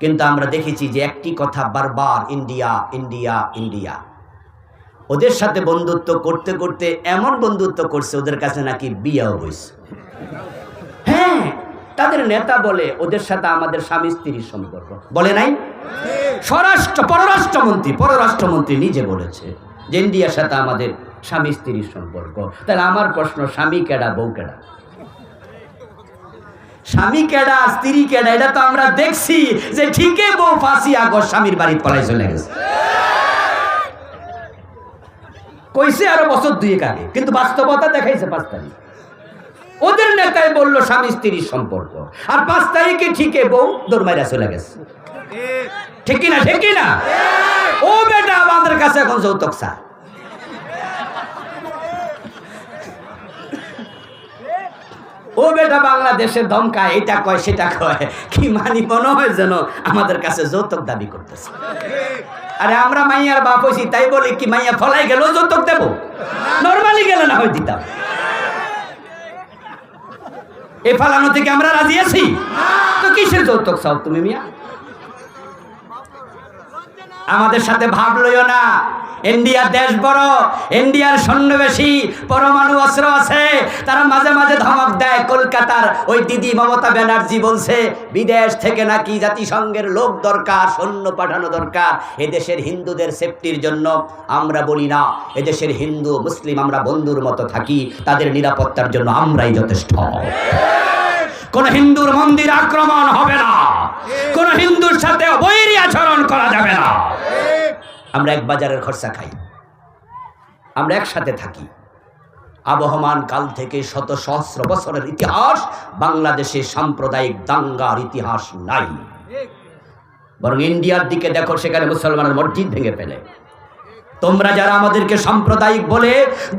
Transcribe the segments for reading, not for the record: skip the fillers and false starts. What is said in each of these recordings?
কিন্তু আমরা দেখেছি যে একটি কথা বারবার, ইন্ডিয়া ইন্ডিয়া ইন্ডিয়া। ওদের সাথে বন্ধুত্ব করতে করতে এমন বন্ধুত্ব করছে ওদের কাছে নাকি বিয়েও হয়েছে। হ্যাঁ, তাদের নেতা বলে ওদের সাথে আমাদের স্বামী স্ত্রীর সম্পর্ক, বলে নাই? পররাষ্ট্রমন্ত্রী নিজে বলেছে যে ইন্ডিয়ার সাথে আমাদের স্বামী স্ত্রীর সম্পর্ক। তাহলে আমার প্রশ্ন, স্বামী কেডা বউ কেডা? স্বামী কেডা স্ত্রী কেডা এটা তো আমরা দেখছি যে ঠিকই বউ 5ই আগস্ট স্বামীর বাড়ি পলাই চলে গেছে, কইছে আরো বছর 2 আগে, কিন্তু বাস্তবতা দেখাইছে 5 তারিখ। ওদের নেতাই বললো স্বামী স্ত্রীর সম্পর্ক, আর 5 তারিখে ঠিকই বউ দৌড়মাইরা চলে গেছে। ঠিক কিনা? ঠিক কিনা? ও বেটা আমাদের কাছে এখন যৌতুক চায়। ও বেটা বাংলাদেশে ধমকায়, এটা কয় সেটা কয়, কি মানি মনে হয় যেন আমাদের কাছে যৌতুক দাবি করতেছে। আরে আমরা মাইয়ার বাপ হইছি, তাই বলি কি মাইয়া ফলাই গেল যৌতুক দেব? নরমালি গেলে না হয় দিতাম। এ ফালানো থেকে আমরা রাজি আছি তো কিসের যৌতুক চাও তুমি মিয়া? আমাদের সাথে ভাব লইও না। ইন্ডিয়ার দেশ বড়, ইন্ডিয়ার সৈন্য বেশি, পরমাণু অস্ত্র আছে। তারা মাঝে মাঝে ধমক দেয়। কলকাতার ওই দিদি মমতা ব্যানার্জি বলছে বিদেশ থেকে নাকি জাতিসংঘের লোক দরকার, সৈন্য পাঠানো দরকার এদেশের হিন্দুদের সেফটির জন্য। আমরা বলি না, এদেশের হিন্দু মুসলিম আমরা বন্ধুর মতো থাকি, তাদের নিরাপত্তার জন্য আমরাই যথেষ্ট। কোন হিন্দুর মন্দির আক্রমণ হবে না, কোন হিন্দুর সাথে বৈরী আচরণ করা যাবে না। আমরা এক বাজারের খরচা খাই, আমরা একসাথে থাকি। আবহমান কাল থেকে শত সহস্র বছরের ইতিহাস, বাংলাদেশে সাম্প্রদায়িক দাঙ্গার ইতিহাস নাই। বরং ইন্ডিয়ার দিকে দেখো, সেখানে মুসলমানের মসজিদ ভেঙে ফেলে। তোমরা যারা আমাদেরকে সাম্প্রদায়িক বলে,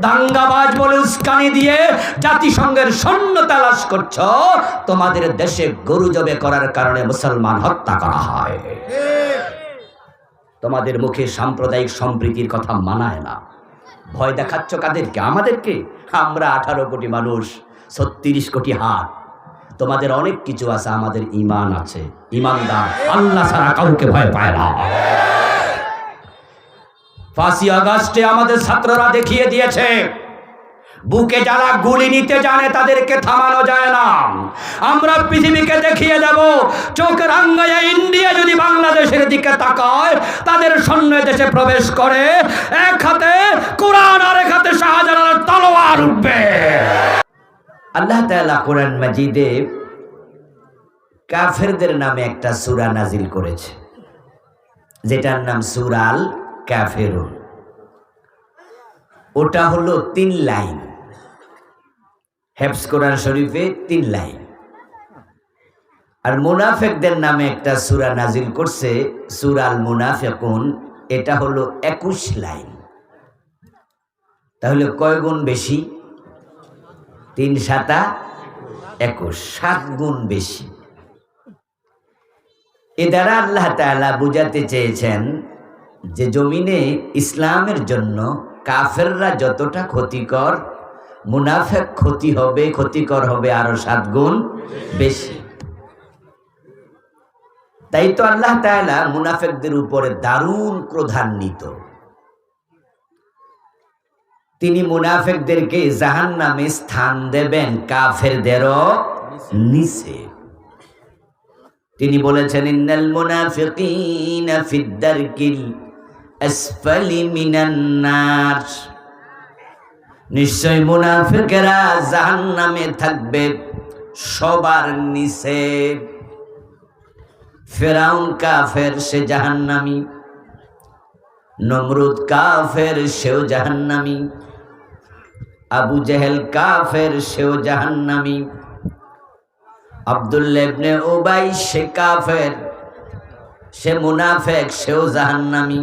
দাঙ্গাবাজ বলে উস্কানি দিয়ে জাতিসংঘের সৈন্য তালাশ করছ, তোমাদের দেশে গরু জবে করার কারণে মুসলমান হত্যা করা হয়। তোমাদের মুখে সাম্প্রদায়িক সম্প্রীতির কথা মানায় না। ভয় দেখাচ্ছ কাদেরকে? আমাদেরকে। আমরা 18 কোটি মানুষ, 36 কোটি হাত। তোমাদের অনেক কিছু আছে, আমাদের ঈমান আছে। ঈমানদার আল্লাহ ছাড়া কাউকে ভয় পায় না। 5ই আগস্টে আমাদের ছাত্ররা দেখিয়ে দিয়েছে, বুকে যারা গুলি নিতে জানে তাদেরকে থামানো যায় না। আমরা পৃথিবীকে দেখিয়ে যাব, চোখ রাঙ্গাইয়া ইন্ডিয়া যদি বাংলাদেশের দিকে তাকায়, তাদের সৈন্য দেশে প্রবেশ করে, এক হাতে কোরআন আর এক হাতে শাহজালালের তলোয়ার উঠবে। আল্লাহ তাআলা কোরআন মাজিদে কাফেরদের নামে একটা সূরা নাজিল করেছে, যেটার নাম সূরাল কাফেরুন। ওটা হলো 3 লাইন, হেফজ কোরআন শরীফে 3 লাইন। আর মুনাফিকদের নামে একটা সূরা নাজিল করছে, সূরাল মুনাফিকুন, এটা হলো 21 লাইন। তাহলে কয় গুণ বেশি? 3 × 7 = 21, 7 গুণ বেশি। এ দ্বারা আল্লাহ তাআলা বুঝাতে চেয়েছেন যে জমিনে ইসলামের জন্য কাফেররা যতটা ক্ষতিকর, মুনাফিক ক্ষতিকর হবে আরো 7 গুণ বেশি। তাই তো আল্লাহ তাআলা মুনাফিকদের উপরে দারুণ ক্রোধান্বিত। তিনি মুনাফিকদেরকে জাহান্নামে স্থান দেবেন কাফেরদেরও নিচে। তিনি বলেছেন, ইন্নাল মুনাফিকিনা ফিদ দারকিল আসফালি মিনান নার। নিশ্চয় মুনাফিকেরা জাহান্নামে থাকবে সবার নিচে। ফিরআউন কাফের, সে জাহান্নামী। নমরুদ কাফের, সেও জাহান্নামী। আবু জেহেল কাফের, সেও জাহান্নামী। আব্দুল্লাহ ইবনে উবাই, সে কাফের, সে মুনাফিক, সেও জাহান্নামী।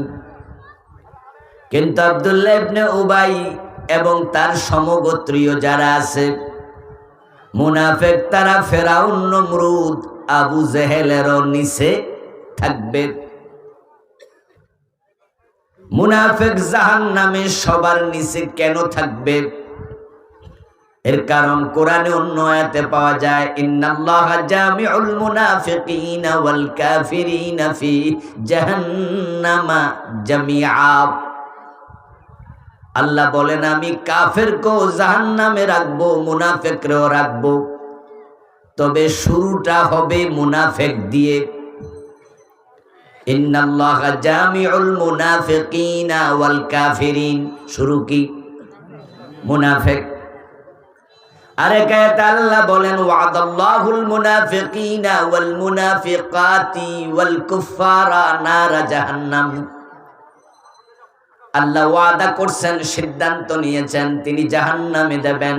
কিন্তু আব্দুল্লাহ ইবনে উবাই এবং তার সমগোত্রীয় যারা আছে মুনাফিক, তারা ফিরআউন, নমরুদ, আবু জেহেলেরও নিচে থাকবে। মুনাফিক জাহান্নামে সবার নিচে কেন থাকবে? এর কারণ কোরআনে অন্য আয়াতে পাওয়া যায়, ইন্নাল্লাহা জামিউল মুনাফিকিনা ওয়াল কাফিরিনা ফি জাহান্নামা জামিআ। আল্লাহ বলেন আমি কাফেরকেও জাহান্নামে রাখবো, মুনাফিকরেও রাখবো, তবে শুরুটা হবে মুনাফিক দিয়ে। ইন্নাল্লাহা জামিউল মুনাফিকিনা ওয়াল কাফিরিন, শুরু কি? মুনাফিক। আরেক আয়াতে আল্লাহ বলেন ওয়াদাল্লাহুল মুনাফিকিনা ওয়াল মুনাফিকাতি ওয়াল কুফারা নারা জাহান্নাম। আল্লাহ ওয়াদা করছেন, সিদ্ধান্ত নিয়েছেন তিনি জাহান্নামে দেবেন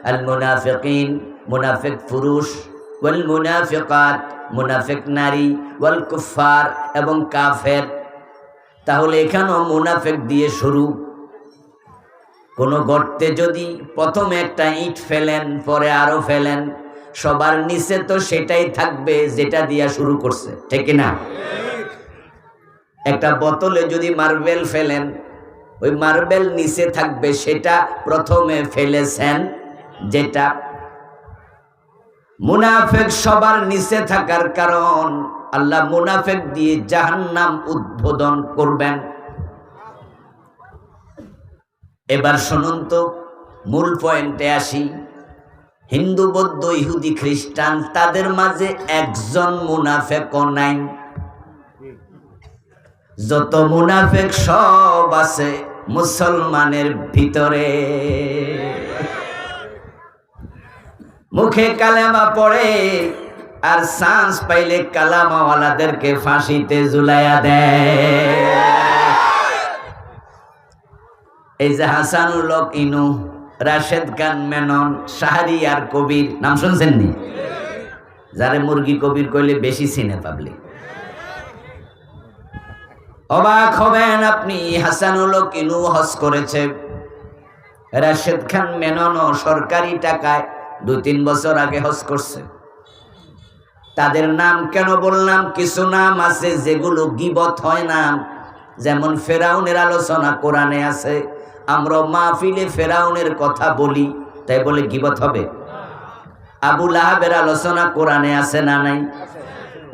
আল মুনাফিকিন, মুনাফিক পুরুষ, ওয়াল মুনাফিকাত, মুনাফিক নারী, ওয়াল কুফার, এবং কাফের। তাহলে এখানেও মুনাফিক দিয়ে শুরু। কোন গর্তে যদি প্রথমে একটা ইট ফেলেন, পরে আরো ফেলেন, সবার নিচে তো সেটাই থাকবে যেটা দিয়া শুরু করছে, ঠিক না? একটা বোতলে যদি মার্বেল ফেলেন, ওই মার্বেল নিচে থাকবে সেটা প্রথমে ফেলেছেন যেটা। মুনাফিক সবার নিচে থাকার কারণ আল্লাহ মুনাফিক দিয়ে জাহান্নাম উদ্বোধন করবেন। এবার শুনুন তো, মূল পয়েন্টে আসি। হিন্দু, বৌদ্ধ, ইহুদি, খ্রিস্টান, তাদের মাঝে একজন মুনাফিকও নাই। যত মুনাফিক সব আছে মুসলমানের ভিতরে। মুখে কালেমা পড়ে আর চান্স পাইলে কালামাওয়ালাদেরকে ফাঁসিতে ঝুলাইয়া দেয়। এই যে হাসানুল হক ইনু, রাশেদ খান মেনন, শাহরিয়ার কবির, নাম শুনছেন নি? যারে মুরগি কবির কইলে বেশি চিনে পাবলিক। অবাক হবেন আপনি, হাসানুল হক ইনু হজ করেছে, রাশেদ খান মেননও সরকারি টাকায় 2-3 বছর আগে হজ করছে। তাদের নাম কেন বললাম? কিছু নাম আছে যেগুলো গীবত হয় না। যেমন ফেরাউনের আলোচনা কোরআনে আছে, আমরা মাহফিলে ফেরাউনের কথা বলি, তাই বলে গীবত হবে? আবু লাহাবের আলোচনা কোরআনে আছে না নাই?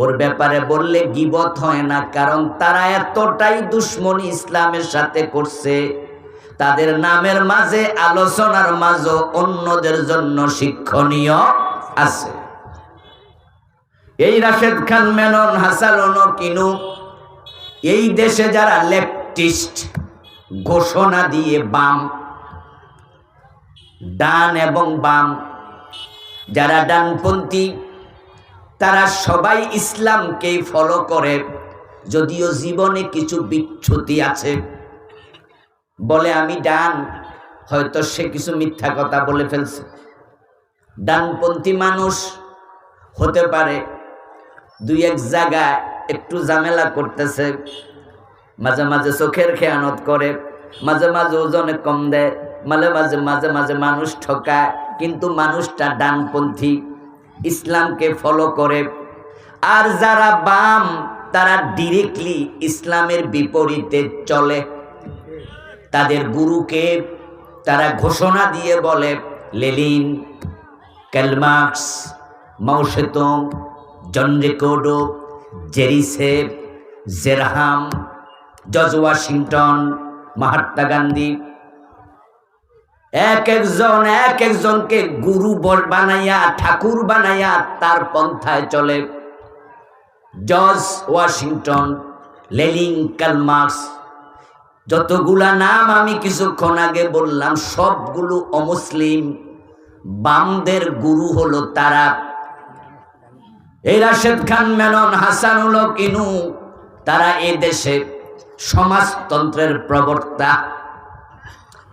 ওর ব্যাপারে বললে গীবত হয় না, কারণ তারা এতটাই দুশ্মনী ইসলামের সাথে করছে, তাদের নামের মাঝে, আলোচনার মাঝে অন্যদের জন্য শিক্ষণীয় আছে। এই রাশেদ খান মেনন, হাসানুল হক ইনু, এই দেশে যারা লেফটিস্ট ঘোষণা দিয়ে বাম, ডান এবং বাম, যারা ডানপন্থী, তারা সবাই ইসলামকেই ফলো করে, যদিও জীবনে কিছু বিচ্যুতি আছে। বলে আমি ডান, হয়তো সে কিছু মিথ্যা কথা বলে ফেলছে। ডানপন্থী মানুষ হতে পারে 2-1 জায়গায় একটু ঝামেলা করতেছে, মাঝে মাঝে চোখের খেয়ানত করে, মাঝে মাঝে ওজনে কম দেয়, মাঝে মাঝে মানুষ ঠকায়, কিন্তু মানুষটা ডানপন্থী, ইসলামকে ফলো করে। আর যারা বাম, তারা ডিরেক্টলি ইসলামের বিপরীতে চলে। তাদের গুরুকে তারা ঘোষণা দিয়ে বলে Lenin, Karl Marx, Mao Tsetung, John Ricardo, জেরিসে, জেরহাম, জর্জ ওয়াশিংটন, মহাত্মা গান্ধী, এক একজনকে গুরু বানাইয়া, ঠাকুর বানাইয়া তার পন্থায় চলে। George Washington, Lenin, Karl Marx, যতগুলা নাম আমি কিছুক্ষণ আগে বললাম, সবগুলো অমুসলিম। বামদের গুরু হলো তারা। এই রাশেদ খান মেনন, হাসানুল হক ইনু, তারা এ দেশে সমাজতন্ত্রের প্রবক্তা।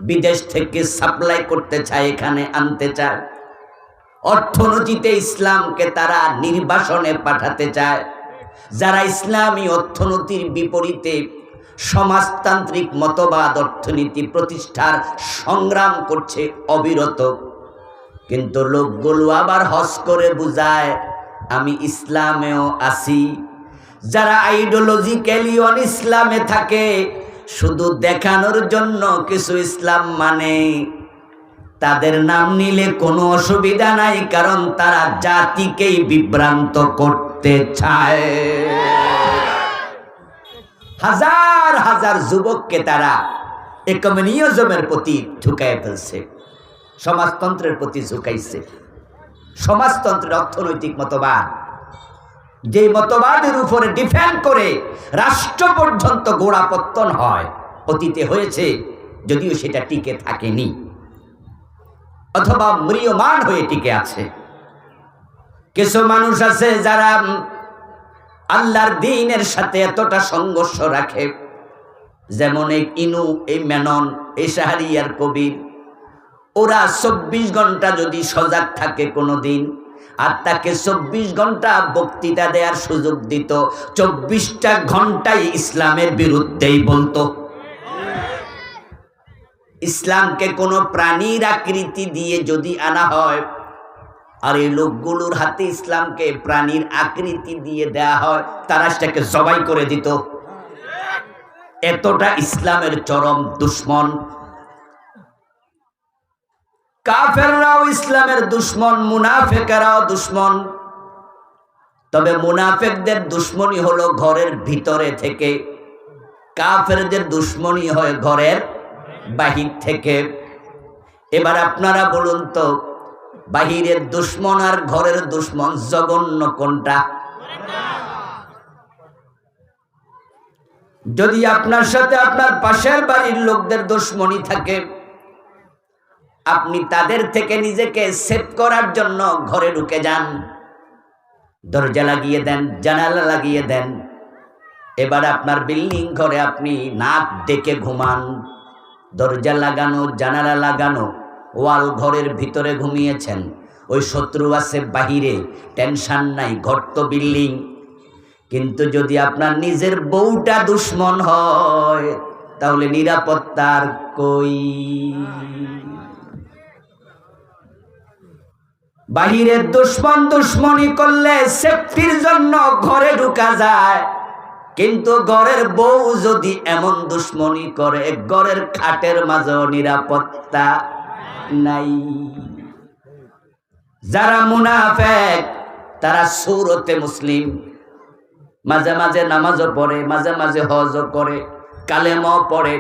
বিদেশ থেকে সাপ্লাই করতে চায়, এখানে আনতে চায়। অর্থনীতিতে ইসলামকে তারা নির্বাসনে পাঠাতে চায়। যারা ইসলামী অর্থনীতির বিপরীতে সমাজতান্ত্রিক মতবাদ অর্থনীতি প্রতিষ্ঠার সংগ্রাম করছে অবিরত, কিন্তু লোকগুলো আবার হজ করে বুঝায় আমি ইসলামেও আছি। যারা আইডিওলজিক্যালি ইসলামে থাকে, শুধু দেখানোর জন্য কিছু ইসলাম মানে, তাদের নাম নিলে কোনো অসুবিধা নাই, কারণ তারা জাতিকেই বিভ্রান্ত করতে চায়। হাজার হাজার যুবককে তারা কমিউনিজমের প্রতি ঝুঁকাই ফেলছে, সমাজতন্ত্রের প্রতি ঝুঁকাইছে। সমাজতন্ত্রের অর্থনৈতিক মতবাদ, যে মতবাদের উপরে ডিফেন্ড করে রাষ্ট্র পর্যন্ত গোড়াপত্তন হয়, অতীতে হয়েছে, যদিও সেটা টিকে থাকেনি অথবা ম্রিয়মান হয়ে টিকে আছে। কিছু মানুষ আছে যারা আল্লাহর দ্বীনের সাথে এতটা সংঘর্ষ রাখে, যেমন এই ইনু, এই মেনন, এই শাহরিয়ার কবির, ওরা 24 ঘন্টা যদি সজাগ থাকে কোনো দিন, আর তাকে 24 ঘন্টা বক্তৃতা দেওয়ার সুযোগ দিত, 24টা ঘন্টাই ইসলামের বিরুদ্ধেই বলতো। ইসলামকে কোনো প্রাণীর আকৃতি দিয়ে যদি আনা হয়, আর এই লোকগুলোর হাতে ইসলামকে প্রাণীর আকৃতি দিয়ে দেয়া হয়, তারা সেটাকে জবাই করে দিত। এতটা ইসলামের চরম দুশ্মন। কাফেররাও ইসলামের দুশ্মন, মুনাফেকেরাও দুশ্মন। তবে মুনাফেকদের দুশ্মনী হলো ঘরের ভিতরে থেকে, কাফেরদের দুশ্মনী হয় ঘরের বাহির থেকে। এবার আপনারা বলুন তো, বাহিরের দুশ্মন আর ঘরের দুশ্মন জঘন্য কোনটা? যদি আপনার সাথে আপনার পাশের বাড়ির লোকদের দুশ্মনী থাকে, আপনি তাদের থেকে নিজেকে সেভ করার জন্য ঘরে ঢুকে যান, দরজা লাগিয়ে দেন, জানালা লাগিয়ে দেন। এবার আপনার বিল্ডিং ঘরে আপনি নাক ডেকে ঘুমান, দরজা লাগানো, জানালা লাগানো, ওয়াল ঘরের ভিতরে ঘুমিয়েছেন। ওই শত্রু আছে বাহিরে, টেনশন নাই, ঘর তো বিল্ডিং। কিন্তু যদি আপনার নিজের বউটা দুশ্মন হয়, তাহলে নিরাপত্তার কই? বাহিরের দুশ্মন দুশ্মনী করলে সেফটির জন্য ঘরে ঢুকা যায়, কিন্তু ঘরের বউ যদি এমন দুশ্মনী করে, ঘরের খাটের মাঝেও নিরাপত্তা নাই। যারা মুনাফেক তারা সূরতে মুসলিম, মাঝে মাঝে নামাজও পড়ে, মাঝে মাঝে হজও করে, কালেমাও পড়ে,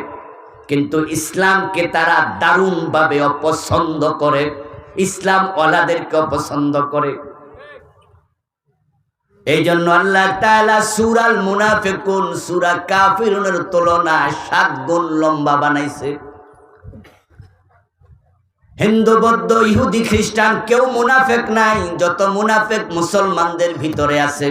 কিন্তু ইসলামকে তারা দারুণভাবে অপছন্দ করে, ইসলাম ওয়ালাদেরকে অপছন্দ করে। এই জন্য আল্লাহ তাআলা সূরাল মুনাফিকুন, সূরা কাফিরুনের তুলনায় 7 গুণ লম্বা বানাইছে। হিন্দু, বৌদ্ধ, ইহুদি, খ্রিস্টান কেউ মুনাফেক নাই, যত মুনাফেক মুসলমানদের ভিতরে আছে।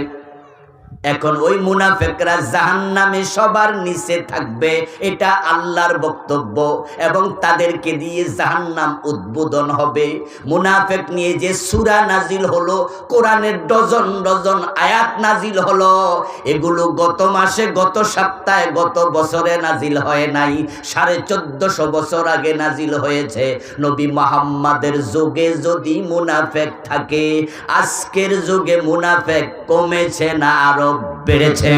এখন ওই মুনাফেকরা জাহান্নামে সবার নিচে থাকবে, এটা আল্লাহর বক্তব্য, এবং তাদেরকে দিয়ে জাহান্নাম উদ্বোধন হবে। মুনাফেক নিয়ে যে সূরা নাজিল হলো, কোরআনের ডজন ডজন আয়াত নাজিল হলো, এগুলো গত মাসে, গত সপ্তাহে, গত বছরে নাজিল হয় নাই, 1450 বছর আগে নাজিল হয়েছে। নবী মুহাম্মাদের যুগে যদি মুনাফেক থাকে, আজকের যুগে মুনাফেক কমেছে না আরো বেড়েছে?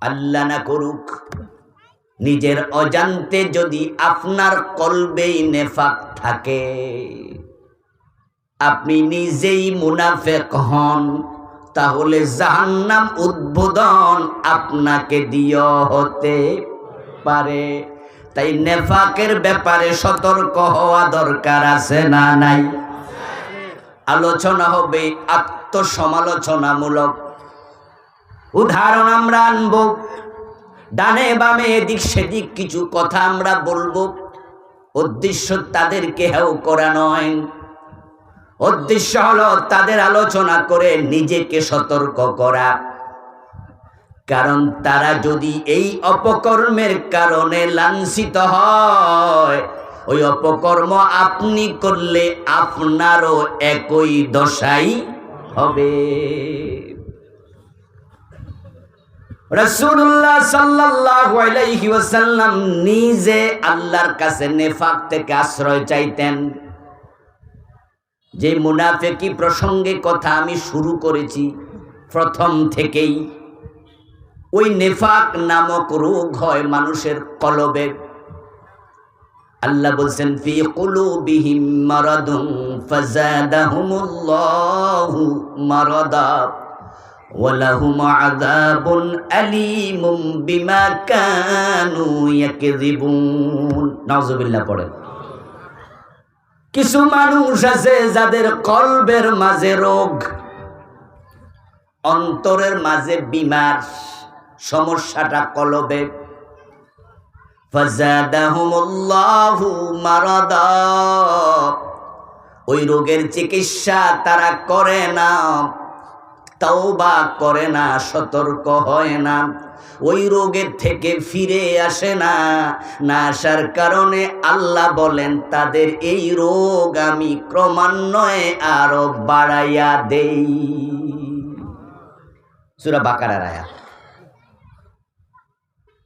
আল্লাহ না করুক, নিজের অজান্তে যদি আপনার কলবেই নেফাক থাকে, আপনি নিজেই মুনাফেক হন, তাহলে জাহান্নাম উদ্বোধন আপনাকে দিয়ে হতে পারে। তাই নেফাকের ব্যাপারে সতর্ক হওয়া দরকার আছে না নাই? আলোচনা হবে আত্মসমালোচনামূলক। উদাহরণ আমরা আনব, ডানে বামে এদিক সেদিক কিছু কথা আমরা বলবো। উদ্দেশ্য তাদেরকে হেও করা নয়, উদ্দেশ্য হলো তাদের আলোচনা করে নিজেকে সতর্ক করা। কারণ তারা যদি এই অপকর্মের কারণে লাঞ্ছিত হয়, ওই অপকর্ম আপনি করলে আপনারও একই দশাই হবে। রাসূলুল্লাহ সাল্লাল্লাহু আলাইহি ওয়াসাল্লাম নিজে আল্লাহর কাছে নেফাক থেকে আশ্রয় চাইতেন। যে মুনাফিকি প্রসঙ্গে কথা আমি শুরু করেছি প্রথম থেকেই, ওই নেফাক নামক রোগ হয় মানুষের কলবে। আল্লাহ বলছেন ফি কুলুবিহিম মারাদুন ফাযাদাহুমুল্লাহু মারাদা ওয়া লাহুম আযাবুন আলীমুম বিমা কানু ইয়াকযিবুন। নাউযুবিল্লাহ পড়েন। কিছু মানুষ আছে যাদের কলবের মাঝে রোগ, অন্তরের মাঝে বিমার, সমস্যাটা কলবে। ফাযাদাহুমুল্লাহু মারাদা, ওই রোগের চিকিৎসা তারা করে না, তওবা করে না, সতর্ক হয় না, ওই রোগের থেকে ফিরে আসে না। না আসার কারণে আল্লাহ বলেন তাদের এই রোগ আমি ক্রমান্বয়ে আরো বাড়াইয়া দেই। সূরা বাকারার আয়াত।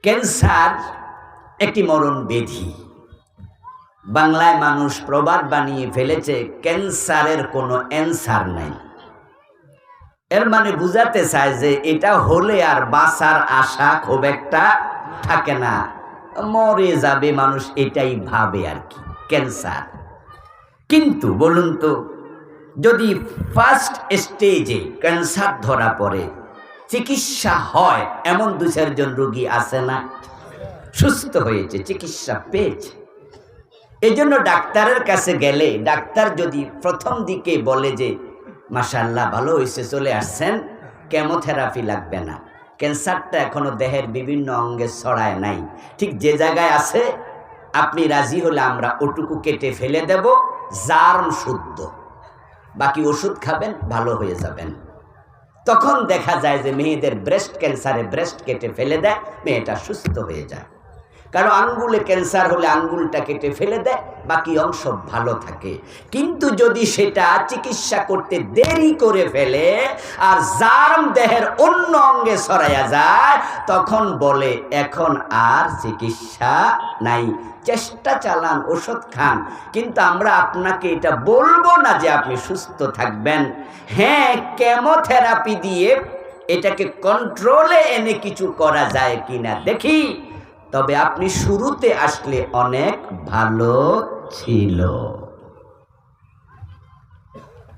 ক্যান্সার একটি মরণ ব্যাধি। বাংলায় মানুষ প্রবাদ বানিয়ে ফেলেছে ক্যান্সারের কোনো অ্যান্সার নাই। এর মানে বুঝাতে চায় যে এটা হলে আর বাঁচার আশা খুব একটা থাকে না, মরে যাবে মানুষ, এটাই ভাবে আর কি ক্যান্সার। কিন্তু বলুন তো, যদি ফার্স্ট স্টেজে ক্যান্সার ধরা পড়ে, চিকিৎসা হয়, এমন 2-4 জন রোগী আছে না, সুস্থ হয়েছে, চিকিৎসা পেয়েছে। এই জন্য ডাক্তারের কাছে গেলে ডাক্তার যদি প্রথম দিকে বলে যে মাশাআল্লাহ ভালো হয়েছে, চলে আসছেন, কেমোথেরাপি লাগবে না, ক্যান্সারটা এখনো দেহের বিভিন্ন অঙ্গে ছড়ায় নাই, ঠিক যে জায়গায় আছে আপনি রাজি হলে আমরা ওটুকু কেটে ফেলে দেব, জার্ম শুদ্ধ, বাকি ওষুধ খাবেন, ভালো হয়ে যাবেন। তখন দেখা যায় যে মেয়েদের ব্রেস্ট ক্যান্সারে ব্রেস্ট কেটে ফেলে দেয়, মেয়েটা সুস্থ হয়ে যায়। কারণ আঙ্গুলে ক্যান্সার হলে আঙ্গুলটা কেটে ফেলে দেয়, বাকি অংশ ভালো থাকে। কিন্তু যদি সেটা চিকিৎসা করতে দেরি করে ফেলে আর জার্ম দেহের অন্য অঙ্গে ছড়াইয়া যায়, তখন বলে এখন আর চিকিৎসা নাই, চেষ্টা চালান, ওষুধ খান, কিন্তু আমরা আপনাকে এটা বলবো না যে আপনি সুস্থ থাকবেন। হ্যাঁ, কেমোথেরাপি দিয়ে এটাকে কন্ট্রোলে এনে কিছু করা যায় কিনা দেখি, তবে আপনি শুরুতে আসলে অনেক ভালো ছিল।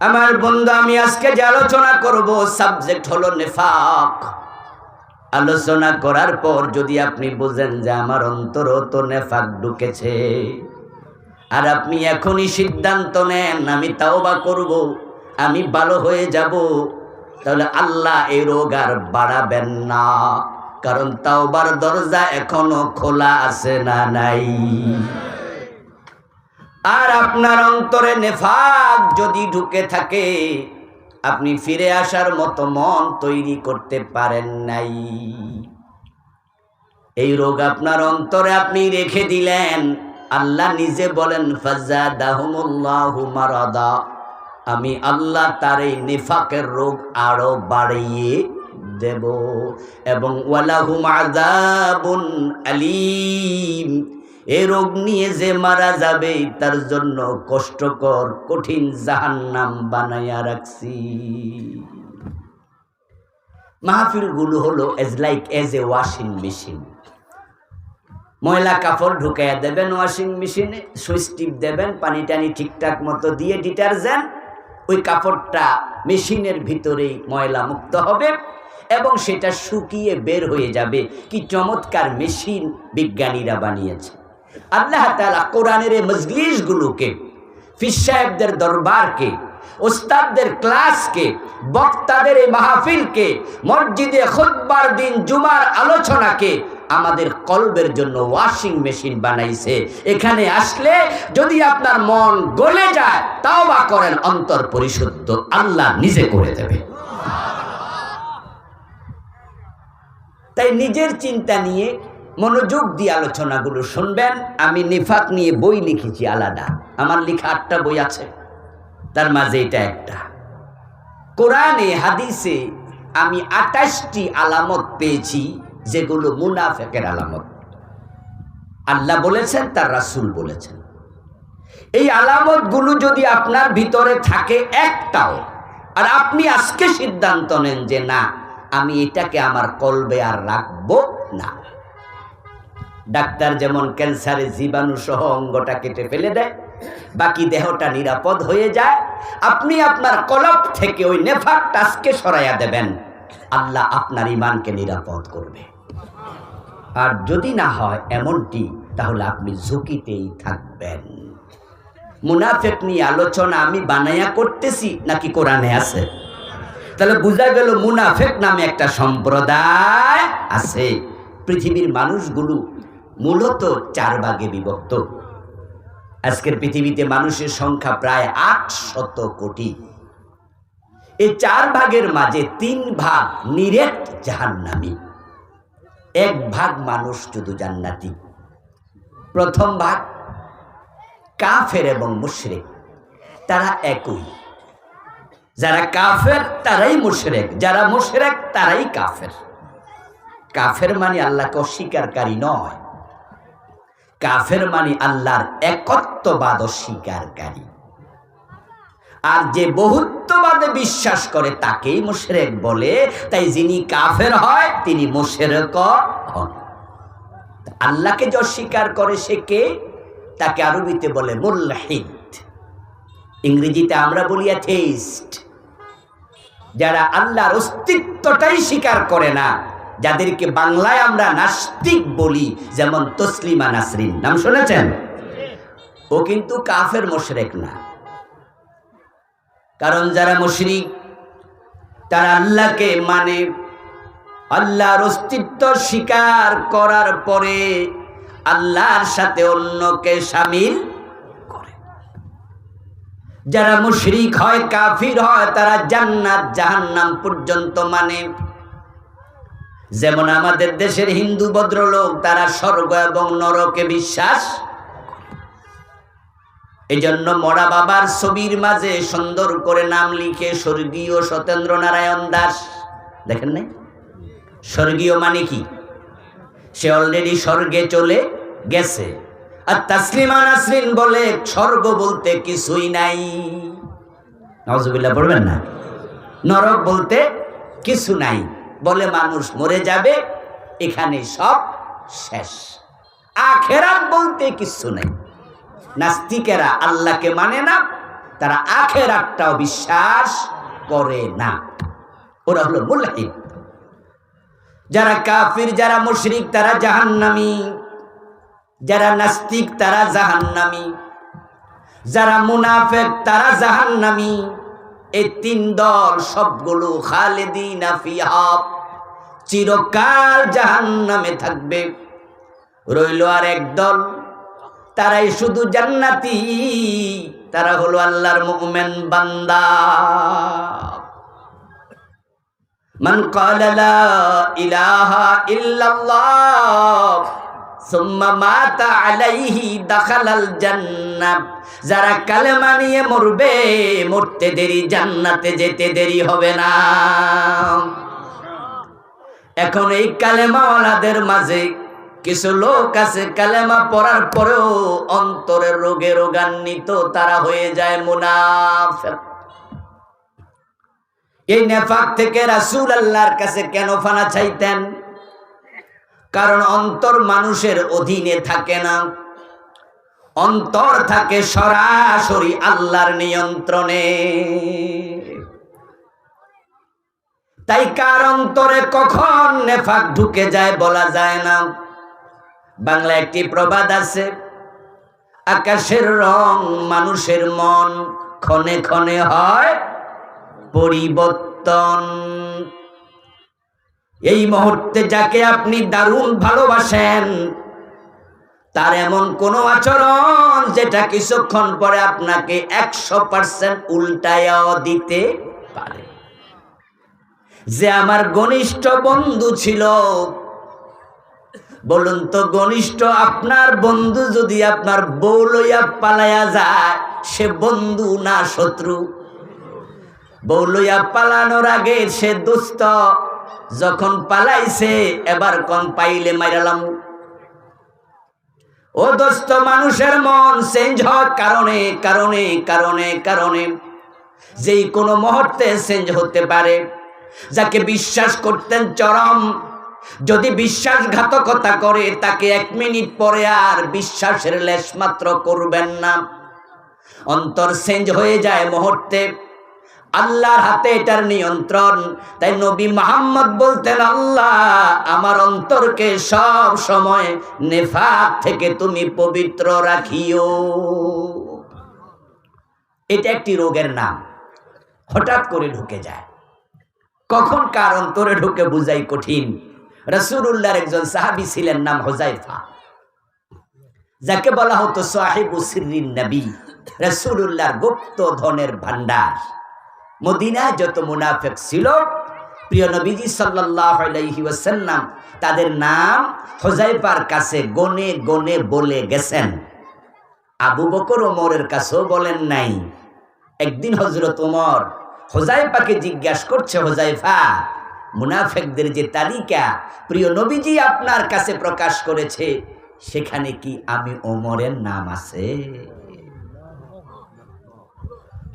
আমার বন্ধু, আমি আজকে যে আলোচনা করব সাবজেক্ট হলো নেফাক। আলোচনা করার পর যদি আপনি বুঝেন যে আমার অন্তরও তো নেফাক ঢুকেছে, আর আপনি এখনই সিদ্ধান্ত নেন আমি তাওবা করব, আমি ভালো হয়ে যাব, তাহলে আল্লাহ এই রোগ আর বাড়াবেন না, কারণ তাওবার দরজা এখনো খোলা আছে না নাই। আর আপনার অন্তরে নেফাক যদি ঢুকে থাকে, আপনি ফিরে আসার মতো মন তৈরি করতে পারেন নাই, এই রোগ আপনার অন্তরে আপনি রেখে দিলেন। আল্লাহ নিজে বলেন ফাযাদাহুমুল্লাহু মারাদা, আমি আল্লাহ তার এই নেফাকের রোগ আরো বাড়িয়ে দেব, এবং ওয়ালাহুম আযাবুন আলীম, এই রোগ নিয়ে যে মারা যাবে তার জন্য কষ্টকর কঠিন জাহান্নাম বানাইয়া রাখছি। মাহফিলগুলো হলো এজ এ ওয়াশিং মেশিন। ময়লা কাপড় ঢুকাইয়া দেবেন ওয়াশিং মেশিনে, সুইচ টিপ দেবেন, পানি টানি ঠিকঠাক মতো দিয়ে ডিটারজেন্ট, ওই কাপড়টা মেশিনের ভিতরেই ময়লা মুক্ত হবে এবং সেটা শুকিয়ে বের হয়ে যাবে। কি চমৎকার মেশিন বিজ্ঞানীরা বানিয়েছে। আল্লাহ তাআলা কোরআনের এই মজলিসগুলোকে, ফিস সাহেবদের দরবারকে, ওস্তাদদের ক্লাসকে, বক্তাদের এই মাহফিলকে, মসজিদে খুতবার দিন জুমার আলোচনাকে আমাদের কলবের জন্য ওয়াশিং মেশিন বানাইছে। এখানে আসলে যদি আপনার মন গলে যায়, তাওবা করেন, অন্তর পরিশুদ্ধ আল্লাহ নিজে করে দেবে। তাই নিজের চিন্তা নিয়ে মনোযোগ দিয়ে আলোচনাগুলো শুনবেন। আমি নিফাক নিয়ে বই লিখেছি আলাদা, আমার লেখা 8টা বই আছে, তার মাঝে এটা একটা। কোরআনে হাদিসে আমি 28টি আলামত পেয়েছি যেগুলো মুনাফিকের আলামত। আল্লাহ বলেছেন, তার রাসূল বলেছেন। এই আলামতগুলো যদি আপনার ভিতরে থাকে একটাও, আর আপনি আজকে সিদ্ধান্ত নেন যে না, আমি এটাকে আমার কলবে আর রাখবো না, ডাক্তার যেমন ক্যান্সারের জীবাণু সহ অঙ্গটা কেটে ফেলে দেয়, বাকি দেহটা নিরাপদ হয়ে যায়, আপনি আপনার কলব থেকে ওই নেফাকটা আজকে সরাইয়া দেবেন, আল্লাহ আপনার ঈমানকে নিরাপদ করবে। আর যদি না হয় এমনটি, তাহলে আপনি ঝুঁকিতেই থাকবেন। মুনাফিক নিয়ে আলোচনা আমি বানাইয়া করতেছি নাকি কোরআনে আছে? তাহলে বোঝা গেল মুনাফিক নামে একটা সম্প্রদায় আছে। পৃথিবীর মানুষগুলো মূলত 4 ভাগে বিভক্ত। আজকের পৃথিবীতে মানুষের সংখ্যা প্রায় 800 কোটি। এই 4 ভাগের মাঝে 3 ভাগ নিরেট জাহান্নামী, 1 ভাগ মানুষ শুধু জান্নাতি। প্রথম ভাগ কাফের এবং মুশরিক, তারা একই। যারা কাফের তারাই মুশরিক, যারা মুশরিক তারাই কাফের। কাফের মানে আল্লাহকে অস্বীকারী নয়, কাফের মানে আল্লাহর একত্ববাদ অস্বীকারী। আর যে বহুত্ববাদে বিশ্বাস করে তাকেই মুশরিক বলে। তাই যিনি কাফের হয় তিনি মুশরিক হন। আল্লাহকে যে অস্বীকার করে সে কে? তাকে আরবিতে বলে মুলহিদ, ইংরেজিতে আমরা বলি অ্যাথেইস্ট। যারা আল্লাহর অস্তিত্বটাই স্বীকার করে না, যাদেরকে বাংলায় আমরা নাস্তিক বলি, যেমন তসলিমা নাসরিন, নাম শুনেছেন? ও কিন্তু কাফের মুশরিক না। কারণ যারা মুশরিক তারা আল্লাহকে মানে, আল্লাহর অস্তিত্ব স্বীকার করার পরে আল্লাহর সাথে অন্যকে শামিল করে। যারা মুশরিক হয়, কাফির হয়, তারা জান্নাত জাহান্নাম পর্যন্ত মানে। যেমন আমাদের দেশের হিন্দু ভদ্রলোক, তারা স্বর্গ এবং নরকে বিশ্বাস। এই জন্য মরা বাবার ছবির মাঝে সুন্দর করে নাম লিখে স্বর্গীয় সত্যেন্দ্র নারায়ণ দাস, দেখেন নাই? স্বর্গীয় মানে কি? সে অলরেডি স্বর্গে চলে গেছে। আর তাসলিমা নাসরিন বলে স্বর্গ বলতে কিছুই নাই। নাউজুবিল্লাহ পড়বেন না? নরক বলতে কিছু নাই, বলে মানুষ মরে যাবে, এখানে সব শেষ। আখেরাত বলতে কিছু নাই। নাস্তিকেরা আল্লাহকে মানে না, তারা আখেরাতটাও বিশ্বাস করে না। ওরা হলো মুলহিদ। যারা কাফির, যারা মুশরিক তারা জাহান্নামী, যারা নাস্তিক তারা জাহান্নামী, যারা মুনাফিক তারা জাহান্নামী। এই 3 দল সবগুলো খালিদিনা ফিহা, চিরকাল জাহান্নামে থাকবে। রইল আর 1 দল, তারাই শুধু জান্নাতি, তারা হলো আল্লাহর মুমিন বান্দা। মান ক্বালা লা ইলাহা ইল্লাল্লাহ সুম্মা মাতা আলাইহি দাখালাল জান্নাহ। যারা কালেমা নিয়ে মরবে, মরতে দেরি, জান্নাতে যেতে দেরি হবে না। এখন এই কালেমাওয়ালাদের মাঝে কিছু লোক আছে, কালেমা পড়ার পরেও অন্তরের রোগে রোগান্বিত, তারা হয়ে যায় মুনাফিক। এই নেফাক থেকে রাসূল আল্লাহর কাছে কেন ফানা চাইতেন? কারণ অন্তর মানুষের অধীনে থাকে না, অন্তর থাকে সরাসরি আল্লাহর নিয়ন্ত্রণে। তাই কার অন্তরে কখন নেফাক ঢুকে যায় বলা যায় না। বাংলা একটি প্রবাদ আছে, আকাশের রং মানুষের মন, ক্ষণে ক্ষণে হয় পরিবর্তন। এই মুহূর্তে যাকে আপনি দারুণ ভালোবাসেন, তার এমন কোন আচরণ যেটা কিছুক্ষণ পরে আপনাকে 100% উল্টায়াও দিতে পারে। যে আমার ঘনিষ্ঠ বন্ধু ছিল, বলুন তো ঘনিষ্ঠ আপনার বন্ধু যদি আপনার বউ লইয়া পালাইয়া যায়, সে বন্ধু না শত্রু? বউ লইয়া পালানোর আগে সে দোস্ত, যখন পালাইছে এবার কোন পাইলে মাইরালাম। ও দোস্ত, মানুষের মন চেঞ্জ হয় কারণে কারণে কারণে কারণে, যেই কোনো মুহূর্তে চেঞ্জ হতে পারে। যাকে বিশ্বাস করতেন চরম, যদি বিশ্বাসঘাতকতা করে তাকে 1 মিনিট পরে আর বিশ্বাসের লেশ মাত্র করবেন না। অন্তর চেঞ্জ হয়ে যায় মুহূর্তে। আল্লাহর হাতে এটার নিয়ন্ত্রণ। তাই নবী মুহাম্মদ বলতেন, আল্লাহ আমার অন্তরকে সব সময় নেফাক থেকে তুমি পবিত্র রাখিও। এটা একটি রোগের নাম, হঠাৎ করে ঢুকে যায়। কখন কার অন্তরে ঢুকে বুঝাই কঠিন। রাসূলুল্লাহর একজন সাহাবী ছিলেন, নাম হুযায়ফা, যাকে বলা হতো সাহিবু সিররিন নবী, রাসূলুল্লাহর গুপ্ত ধনের ভান্ডার। মদিনায় যত মুনাফিক ছিল, প্রিয় নবীজি সাল্লাল্লাহু আলাইহি ওয়াসাল্লাম তাদের নাম হুযায়ফার কাছে গনে গনে বলে গেছেন। আবু বকর ওমরের কাছেও বলেন নাই। একদিন হযরত ওমর হুযায়ফাকে জিজ্ঞাসা করছে, হুযায়ফা, মুনাফিকদের যে তালিকা প্রিয় নবীজি আপনার কাছে প্রকাশ করেছে, সেখানে কি আমি ওমরের নাম আছে?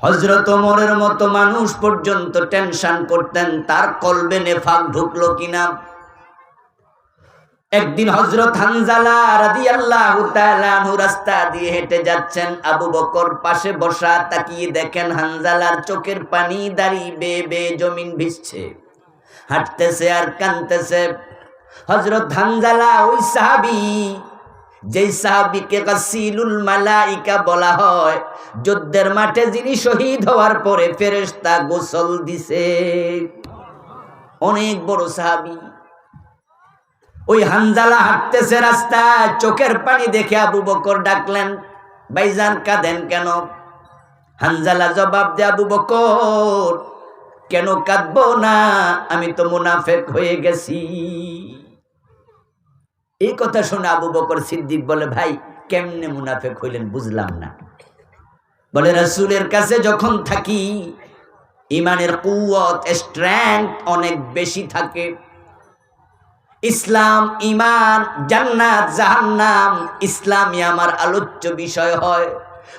হযরত ওমরের মতো মানুষ পর্যন্ত টেনশন করতেন তার কলবে নেফাক ঢুকলো কিনা। একদিন হযরত হানজালা রাদিয়াল্লাহু তাআলা আনহু রাস্তা দিয়ে হেঁটে যাচ্ছেন, আবু বকর পাশে বসা। তাকিয়ে দেখেন হানজালার চোখের পানি দাঁড়ি বেয়ে বেয়ে জমিন ভিজছে, হাঁটতেছে আর কাঁদতেছে। হযরত হানজালা ওই সাহাবী, যেই সাহাবীকে গাসিলুল মালাইকা বলা হয়, যুদ্ধের মাঠে যিনি শহীদ হওয়ার পরে ফেরেশতা গোসল দিছে, অনেক বড় সাহাবী। ওই হানজালা হাঁটতেছে রাস্তায়, চোখের পানি দেখে আবু বকর ডাকলেন, ভাইজান কাঁদেন কেন? হানজালা জবাব দে, আবু বকর কেন কাঁদবো না, আমি তো মুনাফিক হয়ে গেছি। এই কথা শুনে আবু বকর সিদ্দিক বলে, ভাই কেমনে মুনাফিক হইলেন বুঝলাম না। বলে, রাসূলের কাছে যখন থাকি ইমানের কুওয়াত, স্ট্রেংথ অনেক বেশি থাকে। ইসলাম, ইমান, জান্নাত, জাহান্নাম ইসলামই আমার আলোচ্য বিষয় হয়।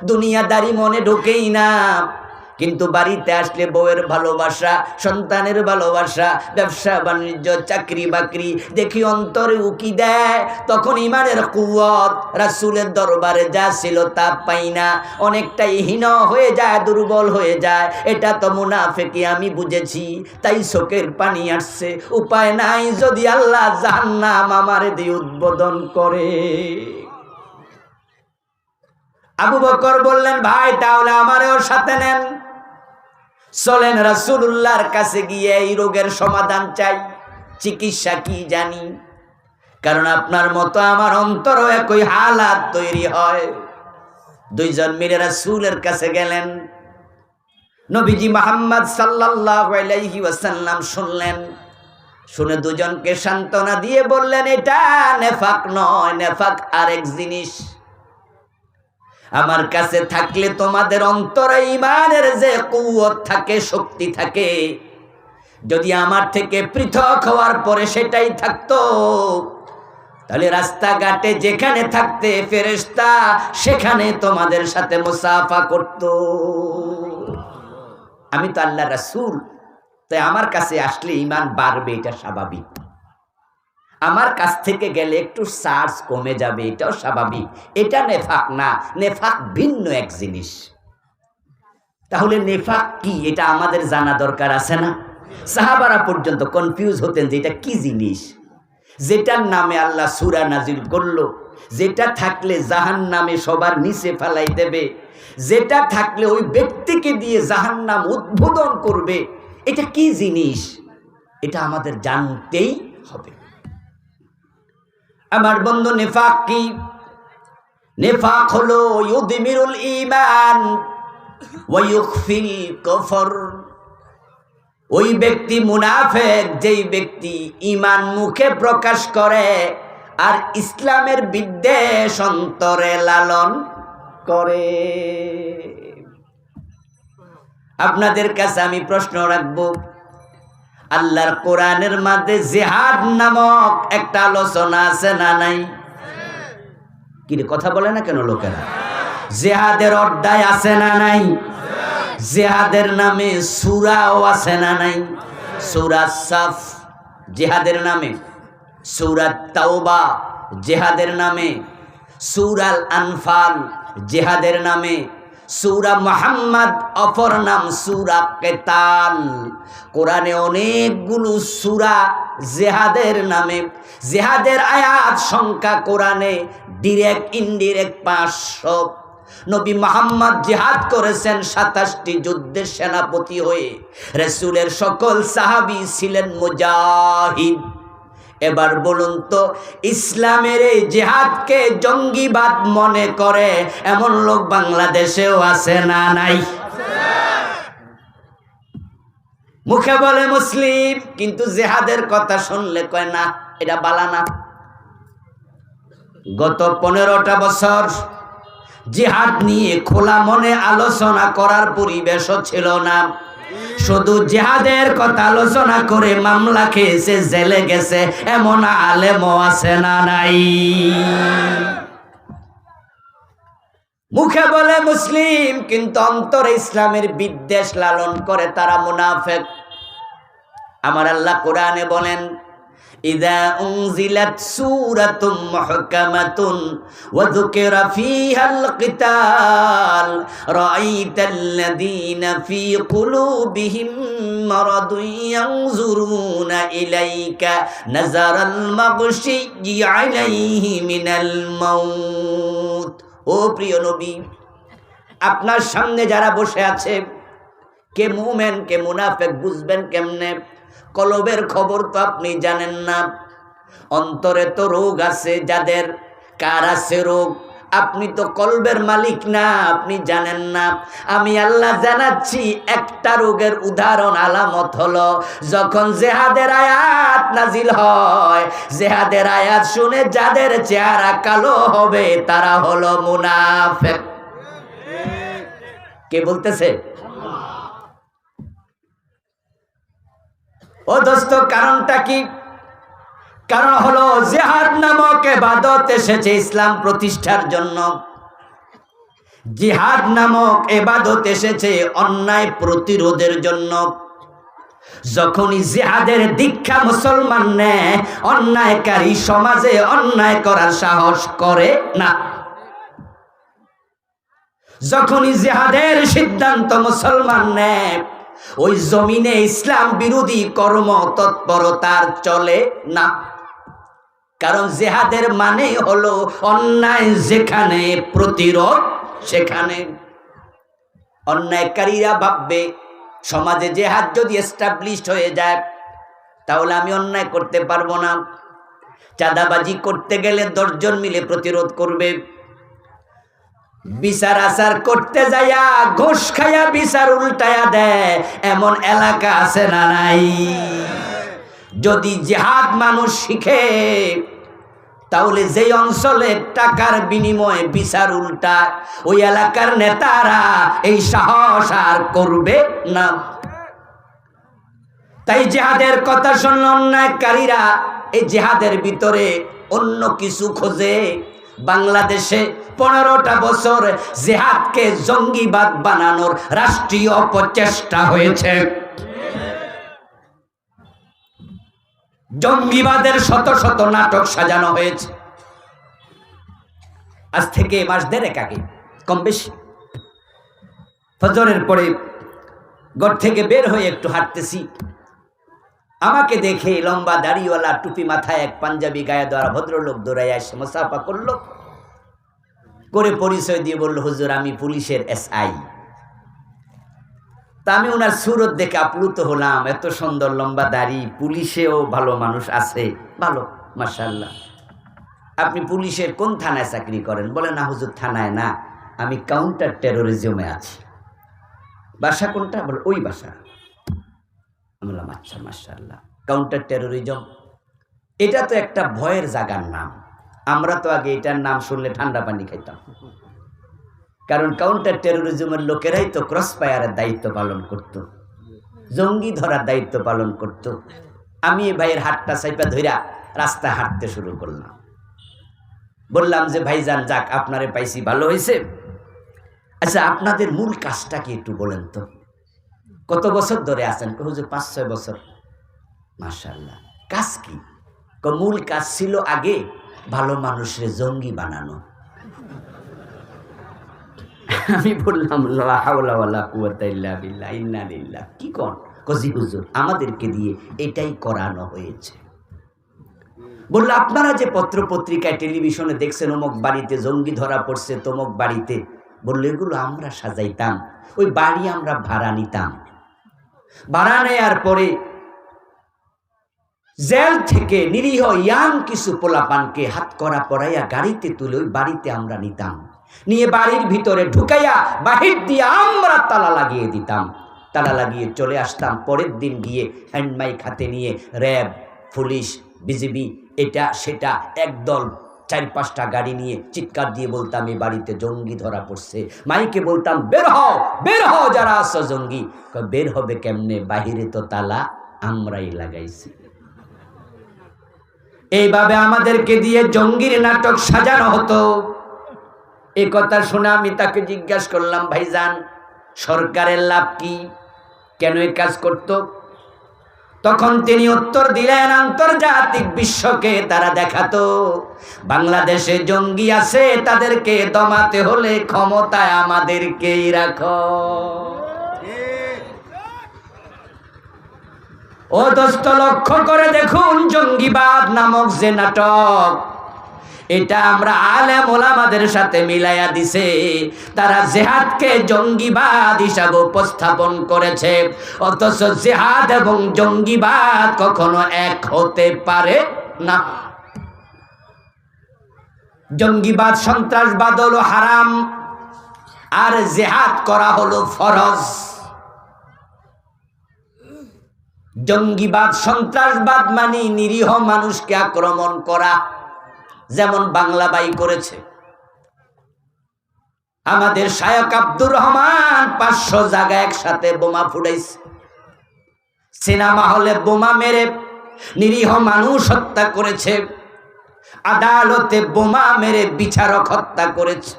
দুনিয়াদারি মনে ঢোকেই না। কিন্তু বাড়িতে আসলে বউয়ের ভালোবাসা, সন্তানের ভালোবাসা, ব্যবসা বাণিজ্য, চাকরি বাকরি দেখি অন্তরে উকি দেয়। তখন ইমানের কুওয়াত রাসূলের দরবারে যা ছিল তা পাই না, অনেকটাই হীন হয়ে যায়, দুর্বল হয়ে যায়। এটা তো মুনাফিকি আমি বুঝেছি, তাই চোখের পানি আসছে। উপায় নাই, যদি আল্লাহ জাহান্নাম আমারে দিয়ে উদ্বোধন করে। আবু বকর বললেন, ভাই তাহলে আমারেও সাথে নেন, চলেন রাসূলুল্লাহর কাছে গিয়ে এই রোগের সমাধান চাই, চিকিৎসা কি জানি। কারণ আপনার মতো আমার অন্তরও একই হালাত তৈরি হয়। দুইজন মিলে রাসূলের কাছে গেলেন। নবীজি মুহাম্মদ সাল্লাল্লাহু আলাইহি ওয়াসাল্লাম শুনলেন, শুনে দুজনকে সান্ত্বনা দিয়ে বললেন, এটা নেফাক নয়, নেফাক আরেক জিনিস। আমার কাছে থাকলে তোমাদের অন্তরে ইমানের যে কুওয়াত থাকে, শক্তি থাকে, যদি আমার থেকে পৃথক হওয়ার পরে সেটাই থাকতো, তাহলে রাস্তাঘাটে যেখানে থাকতে ফেরেশতা সেখানে তোমাদের সাথে মুসাফা করত। আমি তো আল্লাহ রাসূল, তাই আমার কাছে আসলে ইমান বাড়বে, এটা স্বাভাবিক। আমার কাছ থেকে গেলে একটু চার্জ কমে যাবে, এটাও স্বাভাবিক। এটা নেফাক না, নেফাক ভিন্ন এক জিনিস। তাহলে নেফাক কি, এটা আমাদের জানা দরকার আছে না? সাহাবারা পর্যন্ত কনফিউজ হতেন যে এটা কি জিনিস, যেটার নামে আল্লাহ সূরা নাজিল করলো, যেটা থাকলে জাহান্নামে সবার নিচে ফেলাই দেবে, যেটা থাকলে ওই ব্যক্তিকে দিয়ে জাহান্নাম উদ্বোধন করবে, এটা কি জিনিস, এটা আমাদের জানতেই হবে। আমার বন্ধু, নেফাক কি? নেফাক হলো ইউদমিরুল ঈমান ওয়া ইউখফিল কুফর। ওই ব্যক্তি মুনাফিক যেই ব্যক্তি ঈমান মুখে প্রকাশ করে আর ইসলামের বিদ্বেষ অন্তরে লালন করে। আপনাদের কাছে আমি প্রশ্ন রাখবো, আল্লাহর কোরআনের মধ্যে জিহাদ নামক একটা আলোচনা আছে না নাই? কি রে, কথা বলে না কেন লোকেরা? জিহাদের অধ্যায় আছে না নাই? জিহাদের নামে সূরাও আছে না নাই? সূরা সাফ জিহাদের নামে সূরা তাওবা জিহাদের নামে, সূরা আনফাল জিহাদের নামে, সূরা মুহাম্মদ অপর নাম সূরা কিতাল। কোরআনে অনেকগুলো সূরা জিহাদের নামে। জিহাদের আয়াত সংখ্যা কোরআনে ডিরেক্ট ইনডিরেক্ট 500। নবী মুহাম্মদ জিহাদ করেছেন 27টি যুদ্ধের সেনাপতি হয়ে। রাসূলের সকল সাহাবী ছিলেন মুজাহিদ। এবার বলুন তো, ইসলামের এই জিহাদকে জঙ্গিবাদ মনে করে এমন লোক বাংলাদেশেও আছে না নাই? মুখে বলে মুসলিম, কিন্তু জিহাদের কথা শুনলে কয় না, এটা বালা না। গত 15টা বছর জিহাদ নিয়ে খোলা মনে আলোচনা করার পরিবেশও ছিল না। শুধু জিহাদের কথা আলোচনা করে মামলা খেয়েছে, জেলে গেছে এমন আলেমও আছে না নাই? মুখে বলে মুসলিম, কিন্তু অন্তরে ইসলামের বিদ্বেষ লালন করে তারা মুনাফিক। আমার আল্লাহ কোরআনে বলেন, ইযা উনজিলাত সূরাতুম মুহকামাতুন ওয়া যুকিরা ফীহাল কিতাল রাআইতাল্লাযীনা ফী কুলুবিহিম মারাদুন ইয়ানজুরুনা ইলাইকা নাযারাল মাগশিয়্যি আলাইহি মিনাল মাউত। ও প্রিয় নবী, আপনার সামনে যারা বসে আছে, কে মুমিন কে মুনাফিক বুঝবেন কেমনে? কলবের খবর তো আপনি জানেন না। অন্তরে তো রোগ আছে যাদের। কার আছে রোগ? আপনি তো কলবের মালিক না, আপনি জানেন না। আমি আল্লাহ জানাচ্ছি, একটা রোগের উদাহরণ আলামত হলো যখন জিহাদের আয়াত নাজিল হয়। জিহাদের আয়াত শুনে যাদের চেহারা কালো হবে তারা হলো মুনাফিক। কে বলতেছে? ও দোস্ত, কারণটা কি? কারণ হলো জিহাদ নামক ইবাদত এসেছে ইসলাম প্রতিষ্ঠার জন্য। জিহাদ নামক ইবাদত এসেছে অন্যায় প্রতিরোধের জন্য। যখনই জিহাদের দীক্ষা মুসলমান নেয়, অন্যায়কারী সমাজে অন্যায় করার সাহস করে না। যখনই জিহাদের সিদ্ধান্ত মুসলমান নেয়, ওই জমিনে ইসলাম বিরোধী কর্ম তৎপরতার চলে না। কারণ জিহাদের মানে হলো অন্যায় যেখানে, প্রতিরোধ সেখানে। অন্যায়কারীরা ভাববে সমাজে জিহাদ যদি এস্টাবলিশড হয়ে যায় তাহলে আমি অন্যায় করতে পারবো না। চাঁদাবাজি করতে গেলে 10 জন মিলে প্রতিরোধ করবে। বিচার আচার করতে যাইয়া ঘুষ খাইয়া বিচার উল্টায়া দেয় এমন এলাকা আছে না নাই? যদি জিহাদ মানুষ শিখে, তাহলে যেই অঞ্চলে টাকার বিনিময়ে বিচার উল্টা, ওই এলাকার নেতারা এই সাহস আর করবে না। তাই জিহাদের কথা শুনল অন্যায়কারীরা এই জিহাদের ভিতরে অন্য কিছু খোঁজে। বাংলাদেশে 15টা বছর জিহাদকে জঙ্গিবাদ বানানোর রাষ্ট্রীয় প্রচেষ্টা হয়েছে। জঙ্গিবাদের শত শত নাটক সাজানো হয়েছে। আজ থেকে মাস দেড়েক আগে কম বেশি ফজরের পরে ঘর থেকে বের হয়ে একটু হাঁটতেছি। আমাকে দেখে লম্বা দাড়িওয়ালা টুপি মাথায় এক পাঞ্জাবি গায়ে দেওয়া ভদ্রলোক দৌড়াইয়া এসে মুসাফা করলো, করে পরিচয় দিয়ে বলল, হুজুর আমি পুলিশের SI। তা আমি ওনার সুরত দেখে আপ্লুত হলাম। এত সুন্দর লম্বা দাড়ি, পুলিশেও ভালো মানুষ আছে, ভালো মাশাআল্লাহ। আপনি পুলিশের কোন থানায় চাকরি করেন? বলে, না হুজুর থানায় না, আমি কাউন্টার টেরোরিজমে আছি। বাসা কোনটা? বলে ওই বাসা। আমি বললাম আচ্ছা মাশাআল্লাহ। কাউন্টার টেরোরিজম, এটা তো একটা ভয়ের জায়গার নাম। আমরা তো আগে এটার নাম শুনলে ঠান্ডা পানি খাইতাম। কারণ কাউন্টার টেরোরিজমের লোকেরাই তো ক্রস ফায়ারের দায়িত্ব পালন করত, জঙ্গি ধরার দায়িত্ব পালন করত। আমি এই ভাইয়ের হাতটা চাইপা ধইরা রাস্তায় হাঁটতে শুরু করলাম। বললাম যে ভাইজান, যাক আপনারে পাইছি, ভালো হয়েছে। আচ্ছা আপনাদের মূল কাজটা কি একটু বলেন তো? কত বছর ধরে আছেন? হুজুর 5-6 বছর। মাশাআল্লাহ। কাজ কি? মূল কাজ ছিল আগে ভালো মানুষের জঙ্গি বানানো। আমি বললাম লা হাওলা ওয়ালা কুওয়াতা ইল্লা বিল্লাহ, ইন্না লিল্লাহ। কি কোন? কজি হুজুর আমাদেরকে দিয়ে এটাই করানো হয়েছে। বললো আপনারা যে পত্র পত্রিকায় টেলিভিশনে দেখছেন অমুক বাড়িতে জঙ্গি ধরা পড়ছে, তমুক বাড়িতে, বললো এগুলো আমরা সাজাইতাম, ওই বাড়ি আমরা ভাড়া নিতাম। ভাড়া নেয়ার পরে জেল থেকে নিরীহ ইয়াং কিছু পোলাপানকে হাত করা পড়াইয়া গাড়িতে তুলে ওই বাড়িতে আমরা নিতাম, নিয়ে বাড়ির ভিতরে ঢুকাইয়া বাহির দিয়ে আমরা তালা লাগিয়ে দিতাম। তালা লাগিয়ে চলে আসতাম। পরের দিন গিয়ে হ্যান্ডমাইক হাতে নিয়ে র্যাব, পুলিশ, বিজিবি, এটা সেটা একদল 4-5টা গাড়ি নিয়ে চিৎকার দিয়ে বলতাম এই বাড়িতে জঙ্গি ধরা পড়ছে। মাইকে বলতাম বের হও, বের হও যারা আছো জঙ্গি। বের হবে কেমনে? বাহিরে তো তালা আমরাই লাগাইছি। এইভাবে আমাদেরকে দিয়ে জঙ্গির নাটক সাজানো হতো। এ কথা শুনে আমি তাকে জিজ্ঞাসা করলাম, ভাইজান সরকারের লাভ কি, কেন এই কাজ করত? তখন তিনি উত্তর দিলেন, আন্তর্জাতিক বিশ্বকে তারা দেখাতো বাংলাদেশে জঙ্গি আছে, তাদেরকে দমাতে হলে ক্ষমতায় আমাদেরকেই রাখো। ও দোস্ত লক্ষ্য করে দেখুন, জঙ্গিবাদ নামক যে নাটক, এটা আমরা আলেম ওলামাদের সাথে মিলাইয়া দিছে। তারা জিহাদকে জঙ্গিবাদ হিসাবে উপস্থাপন করেছে, অথচ জিহাদ এবং জঙ্গিবাদ কখনো এক হতে পারে না। জঙ্গিবাদ সন্ত্রাসবাদ হলো হারাম, আর জিহাদ করা হলো ফরজ। জঙ্গিবাদ সন্ত্রাসবাদ মানে নিরীহ মানুষকে আক্রমণ করা, যেমন বাংলাবাই করেছে। আমাদের শায়খ আব্দুর রহমান 500 জায়গায় একসাথে বোমা ফুটাইছে। সিনেমা হলে বোমা মেরে নিরীহ মানুষ হত্যা করেছে। আদালতে বোমা মেরে বিচারক হত্যা করেছে।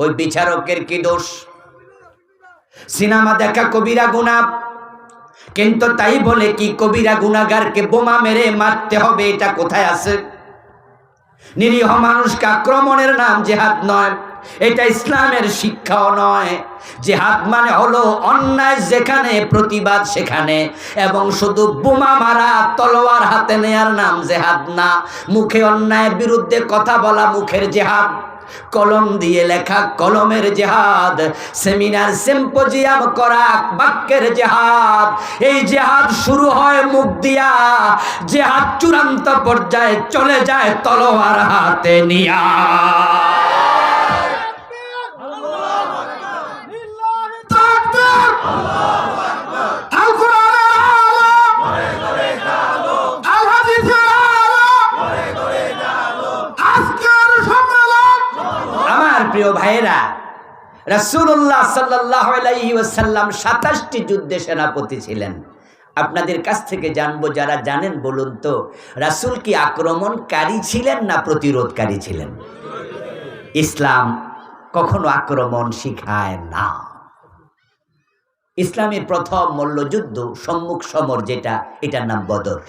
ওই বিচারকের কি দোষ? সিনেমা দেখা কবিরা গুনাহ, কিন্তু তাই বলে কি কবিরা গুনাহগারকে বোমা মেরে মারতে হবে? এটা কোথায় আছে? নিরীহ মানুষকে আক্রমণের নাম জিহাদ নয়, এটা ইসলামের শিক্ষাও নয়। জিহাদ মানে হলো অন্যায় যেখানে প্রতিবাদ সেখানে, এবং শুধু বোমা মারা তলোয়ার হাতে নেয়ার নাম জিহাদ না। মুখে অন্যায়ের বিরুদ্ধে কথা বলা মুখের জিহাদ, কলম দিয়ে লেখা কলমের জিহাদ, সেমিনার সিম্পোজিয়াম করা বাক্যের জিহাদ। এই জিহাদ শুরু হয় মুখ দিয়া, জিহাদ চূড়ান্ত পর্যায়ে চলে যায় তলোয়ার হাতে নিয়া। প্রিয় ভাইয়েরা, রাসূলুল্লাহ সাল্লাল্লাহু আলাইহি ওয়াসাল্লাম 27টি যুদ্ধে সেনাপতি ছিলেন। আপনাদের কাছ থেকে জানবো, যারা জানেন বলুন তো, রাসূল কি আক্রমণকারী ছিলেন না প্রতিরোধকারী ছিলেন? ইসলাম কখনো আক্রমণ শিখায় না। ইসলামের প্রথম মল্লযুদ্ধ সম্মুখ সমর যেটা, এটার নাম বদর।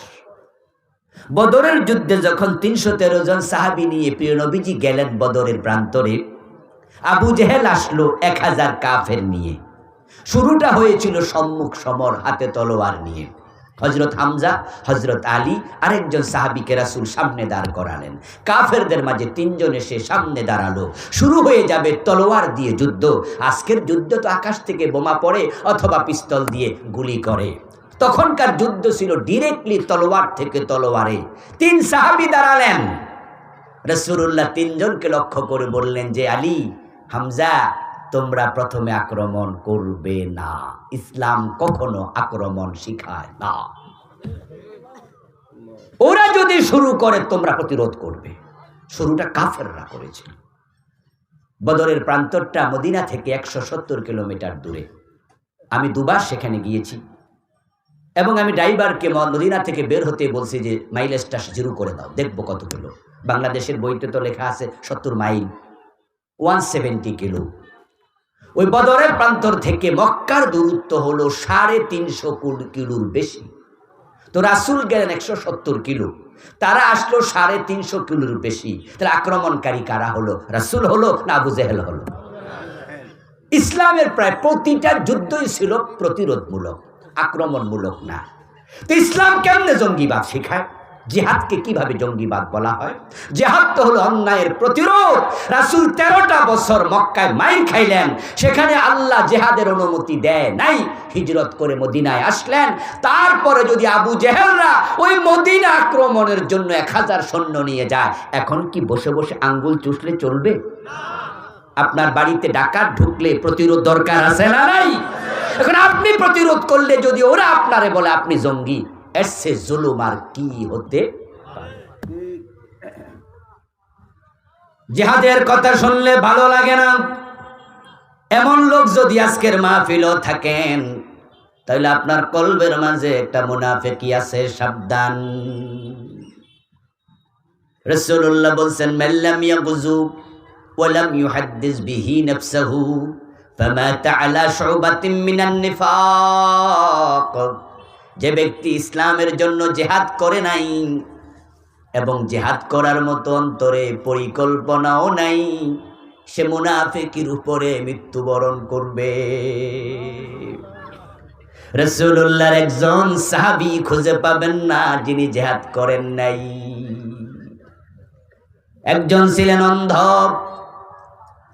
বদরের যুদ্ধে যখন 313 জন সাহাবী নিয়ে প্রিয় নবীজি গেলেন বদরের প্রান্তরে, আবু জেহেল আসলো 1000 কাফের নিয়ে। শুরুটা হয়েছিল সম্মুখ সমর, হাতে তলোয়ার নিয়ে। হযরত হামজা, হযরত আলী, আরেকজন সাহাবীকে রাসূল সামনে দাঁড় করালেন। কাফেরদের মাঝে 3 জন এসে সামনে দাঁড়ালো। শুরু হয়ে যাবে তলোয়ার দিয়ে যুদ্ধ। আজকের যুদ্ধ তো আকাশ থেকে বোমা পড়ে অথবা পিস্তল দিয়ে গুলি করে। তখনকার যুদ্ধ ছিল ডিরেক্টলি তলোয়ার থেকে তলোয়ারে। 3 সাহাবী দাঁড়ালেন। রাসূলুল্লাহ 3 জনকে লক্ষ্য করে বললেন যে আলী, হামজা, তোমরা প্রথমে আক্রমণ করবে না। ইসলাম কখনো আক্রমণ শিখায় না। ওরা যদি শুরু করে তোমরা প্রতিরোধ করবে। শুরুটা কাফেররা করেছিল। বদরের প্রান্তরটা মদিনা থেকে 170 কিলোমিটার দূরে। আমি দুবার সেখানে গিয়েছি এবং আমি ড্রাইভারকে মদিনা থেকে বের হতে বলছি যে মাইলেজটা শুরু করে দাও, দেখবো কত কিলো। বাংলাদেশের বইতে তো লেখা আছে 70 মাইল, 170 কিলো। ওই বদরের প্রান্তর থেকে মক্কার দূরত্ব হলো 350 কিলোর বেশি। তো রাসূল গেলেন 170 কিলো। তারা আসলো 350 কিলোর বেশি। তাহলে আক্রমণকারী কারা হলো? রাসূল হলো না আবু জেহেল হলো? ইসলামের প্রায় প্রতিটা যুদ্ধই ছিল প্রতিরোধমূলক, আক্রমণমূলক না। তো ইসলাম কেমনে জঙ্গিবাদ শেখায়? জিহাদকে কিভাবে জঙ্গিবাদ বলা হয়? জিহাদ তো হলো অন্যায়ের প্রতিরোধ। রাসূল 13টা বছর মক্কায় মাইর খাইলেন, সেখানে আল্লাহ জিহাদের অনুমতি দেয় নাই। হিজরত করে মদিনায় আসলেন। তারপরে যদি আবু জেহেলরা ওই মদিনা আক্রমণের জন্য 1000 সৈন্য নিয়ে যায়, এখন কি বসে বসে আঙ্গুল চুষলে চলবে? আপনার বাড়িতে ডাকাত ঢুকলে প্রতিরোধ দরকার আছে না নাই? এখন আপনি প্রতিরোধ করলে যদি ওরা আপনারে বলে আপনি জঙ্গি, এর সে জুলুম আর কি হতে পারে? জিহাদের কথা শুনলে ভালো লাগে না। এমন লোক যদি আজকের মাহফিলও থাকেন, তাহলে আপনার কলবের মাঝে একটা মুনাফিকি আছে, সাবধান। রাসূলুল্লাহ বলছেন, মাল্লাম ইয়াগুযু ওয়ালাম ইউহাদ্দিস বিহি নাফসাহু ফামাতা আলা শুবাতিন মিনান নিফাক। যে ব্যক্তি ইসলামের জন্য জিহাদ করে নাই এবং জিহাদ করার মতো অন্তরে পরিকল্পনাও নাই, সে মুনাফিকের উপরে মৃত্যুবরণ করবে। রাসূলুল্লাহর একজন সাহাবী খুঁজে পাবেন না যিনি জিহাদ করেন নাই। একজন ছিলেন অন্ধ,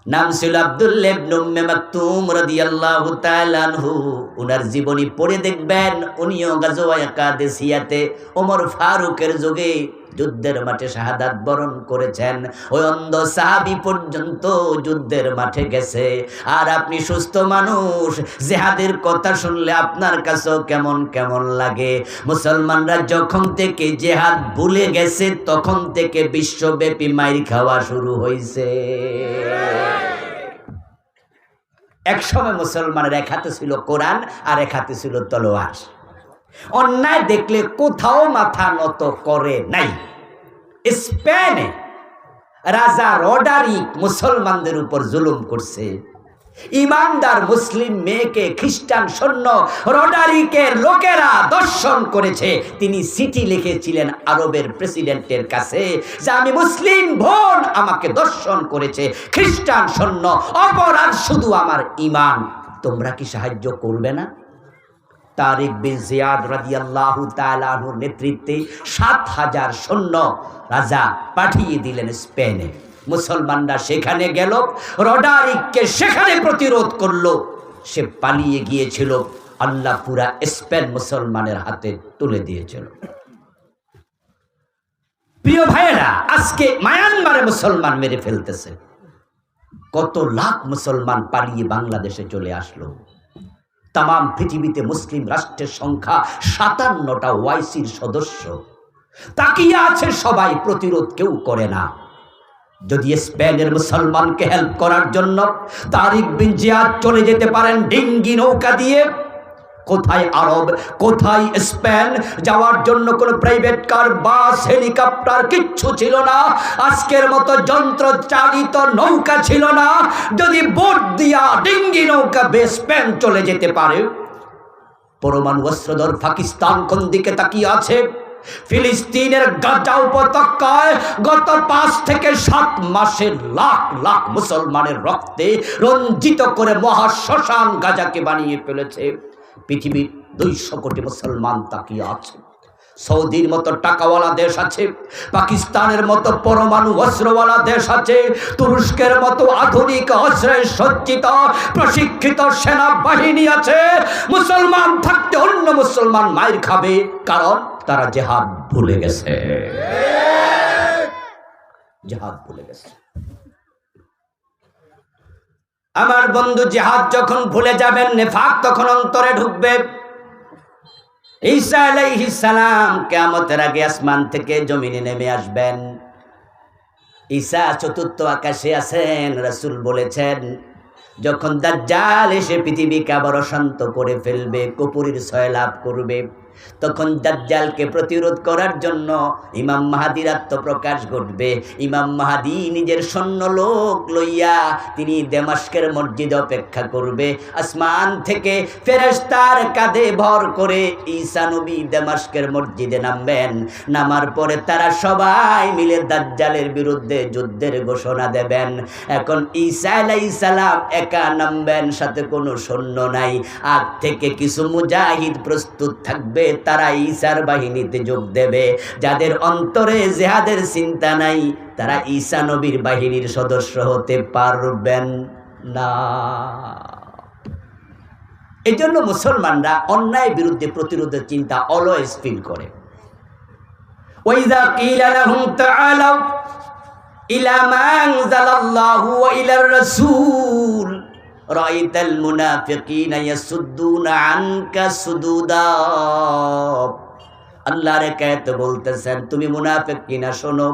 নাম ছিল আব্দুল্লাহ ইবনে উম্মে মাকতুম রাদিয়াল্লাহু তাআলা আনহু। উনার জীবনী পড়ে দেখবেন, উনিও গাজওয়া কাদেসিয়াতে ওমর ফারুকের যুগে যুদ্ধের মাঠে শাহাদাত বরণ করেছেন। ওই অন্ধ সাহাবী পর্যন্ত যুদ্ধের মাঠে গেছে। আর আপনি সুস্থ মানুষ, জিহাদের কথা শুনলে আপনার কাছেও কেমন কেমন লাগে। মুসলমানরা যখন থেকে জিহাদ ভুলে গেছে, তখন থেকে বিশ্বব্যাপী মাইর খাওয়া শুরু হয়েছে। একসময় মুসলমানের এক হাতে ছিল কোরআন আর এক হাতে ছিল তলোয়ার। অন্যায় দেখলে কোথাও মাথা নত করে নাই। স্পেনে রাজা রডারিক মুসলমানদের উপর জুলুম করছে। ইমানদার মুসলিম মেয়েকে খ্রিস্টান সৈন্য রডারিকের লোকেরা দর্শন করেছে। তিনি চিঠি লিখেছিলেন আরবের প্রেসিডেন্টের কাছে যে আমি মুসলিম বোন আমাকে দর্শন করেছে খ্রিস্টান সৈন্য, অপরাধ শুধু আমার ইমান, তোমরা কি সাহায্য করবে না? তারিক বিন জিয়াদ রাদিয়াল্লাহু তাআলা আনহুর নেতৃত্বে 7000 সৈন্য রাজা পাঠিয়ে দিলেন স্পেনে। মুসলমানরা সেখানে গেল, রডারিককে সেখানে প্রতিরোধ করলো। সে পালিয়ে গিয়েছিল, আল্লাহ পুরা স্পেন মুসলমানের হাতে তুলে দিয়েছিল। প্রিয় ভাইয়েরা, আজকে মায়ানমারে মুসলমান মেরে ফেলতেছে। কত লাখ মুসলমান পালিয়ে বাংলাদেশে চলে আসলো। তাম পৃথিবীতে মুসলিম রাষ্ট্রের সংখ্যা 57টা ওআইসির সদস্য। তাকিয়ে আছে সবাই, প্রতিরোধ কেউ করে না। যদি স্পেনের মুসলমানকে হেল্প করার জন্য তারিক বিন জিয়াদ চলে যেতে পারেন ডিঙ্গি নৌকা দিয়ে, কোথায় আরব, কোথায় স্পেন? যাওয়ার জন্য কোনো প্রাইভেট কার, বাস, হেলিকপ্টার কিচ্ছু ছিল না। আজকের মতো যন্ত্র চালিত নৌকা ছিল না। যদি বোট দিয়া ডিঙ্গি নৌকা স্পেন চলে যেতে পারে, পরমাণু অস্ত্রধর পাকিস্তান কোন দিকে তাকিয়ে আছে? ফিলিস্তিনের গাজা উপত্যকায় গত 5 থেকে 7 মাসে লাখ লাখ মুসলমানের রক্তে রঞ্জিত করে মহাশ্মশান গাজাকে বানিয়ে ফেলেছে। পৃথিবীর 200 কোটি মুসলমান তাকিয়ে আছে। সৌদির মতো টাকাওয়ালা দেশ আছে, পাকিস্তানের মতো পরমাণু অস্ত্রওয়ালা দেশ আছে, তুরস্কের মতো আধুনিক অস্ত্রে সজ্জিত প্রশিক্ষিত সেনাবাহিনী আছে। মুসলমান থাকতে অন্য মুসলমান মাইর খাবে, কারণ তারা জিহাদ ভুলে গেছে। জিহাদ ভুলে গেছে। আমার বন্ধু, জিহাদ যখন ভুলে যাবেন, নেফাক তখন অন্তরে ঢুকবে। ঈসা আলাইহিস সালাম কিয়ামতের আগে আসমান থেকে জমিনে নেমে আসবেন। ঈসা 4র্থ আকাশে আছেন। রাসূল বলেছেন, যখন দাজ্জাল এসে পৃথিবীকে আবার অশান্ত করে ফেলবে, কুফরীর সয়লাভ করবে, তখন দাজ্জালকে প্রতিরোধ করার জন্য ইমাম মাহাদির আত্মপ্রকাশ ঘটবে। ইমাম মাহাদি নিজের সৈন্য লোক লইয়া তিনি দামেস্কের মসজিদে অপেক্ষা করবে। আসমান থেকে ফেরেশতার কাঁধে ভর করে ঈসা নবী দামেস্কের মসজিদে নামবেন। নামার পরে তারা সবাই মিলে দাজ্জালের বিরুদ্ধে যুদ্ধের ঘোষণা দেবেন। এখন ঈসা আলাইহিস সালাম একা নামবেন, সাথে কোনো সৈন্য নাই। আগ থেকে কিছু মুজাহিদ প্রস্তুত থাকবে, তারা ঈসার বাহিনীতে যোগ দেবে। যাদের অন্তরে জিহাদের চিন্তা নাই তারা ঈসা নবীর বাহিনীর সদস্য হতে পারবেন না। এই জন্য মুসলমানরা অন্যায়ের বিরুদ্ধে প্রতিরোধের চিন্তা অলওয়েজ ফিল করে। ওয়াইযা কিলা লাহুম তাআলাউ ইলা মা আনজালাল্লাহু ওয়া ইলার রাসূল রাআইতাল মুনাফিকিনা ইয়াসুদ্দুনা আনকা সুদুদা। আল্লাহর কায়েত বলতেছেন, তুমি মুনাফিক কিনা শোনো,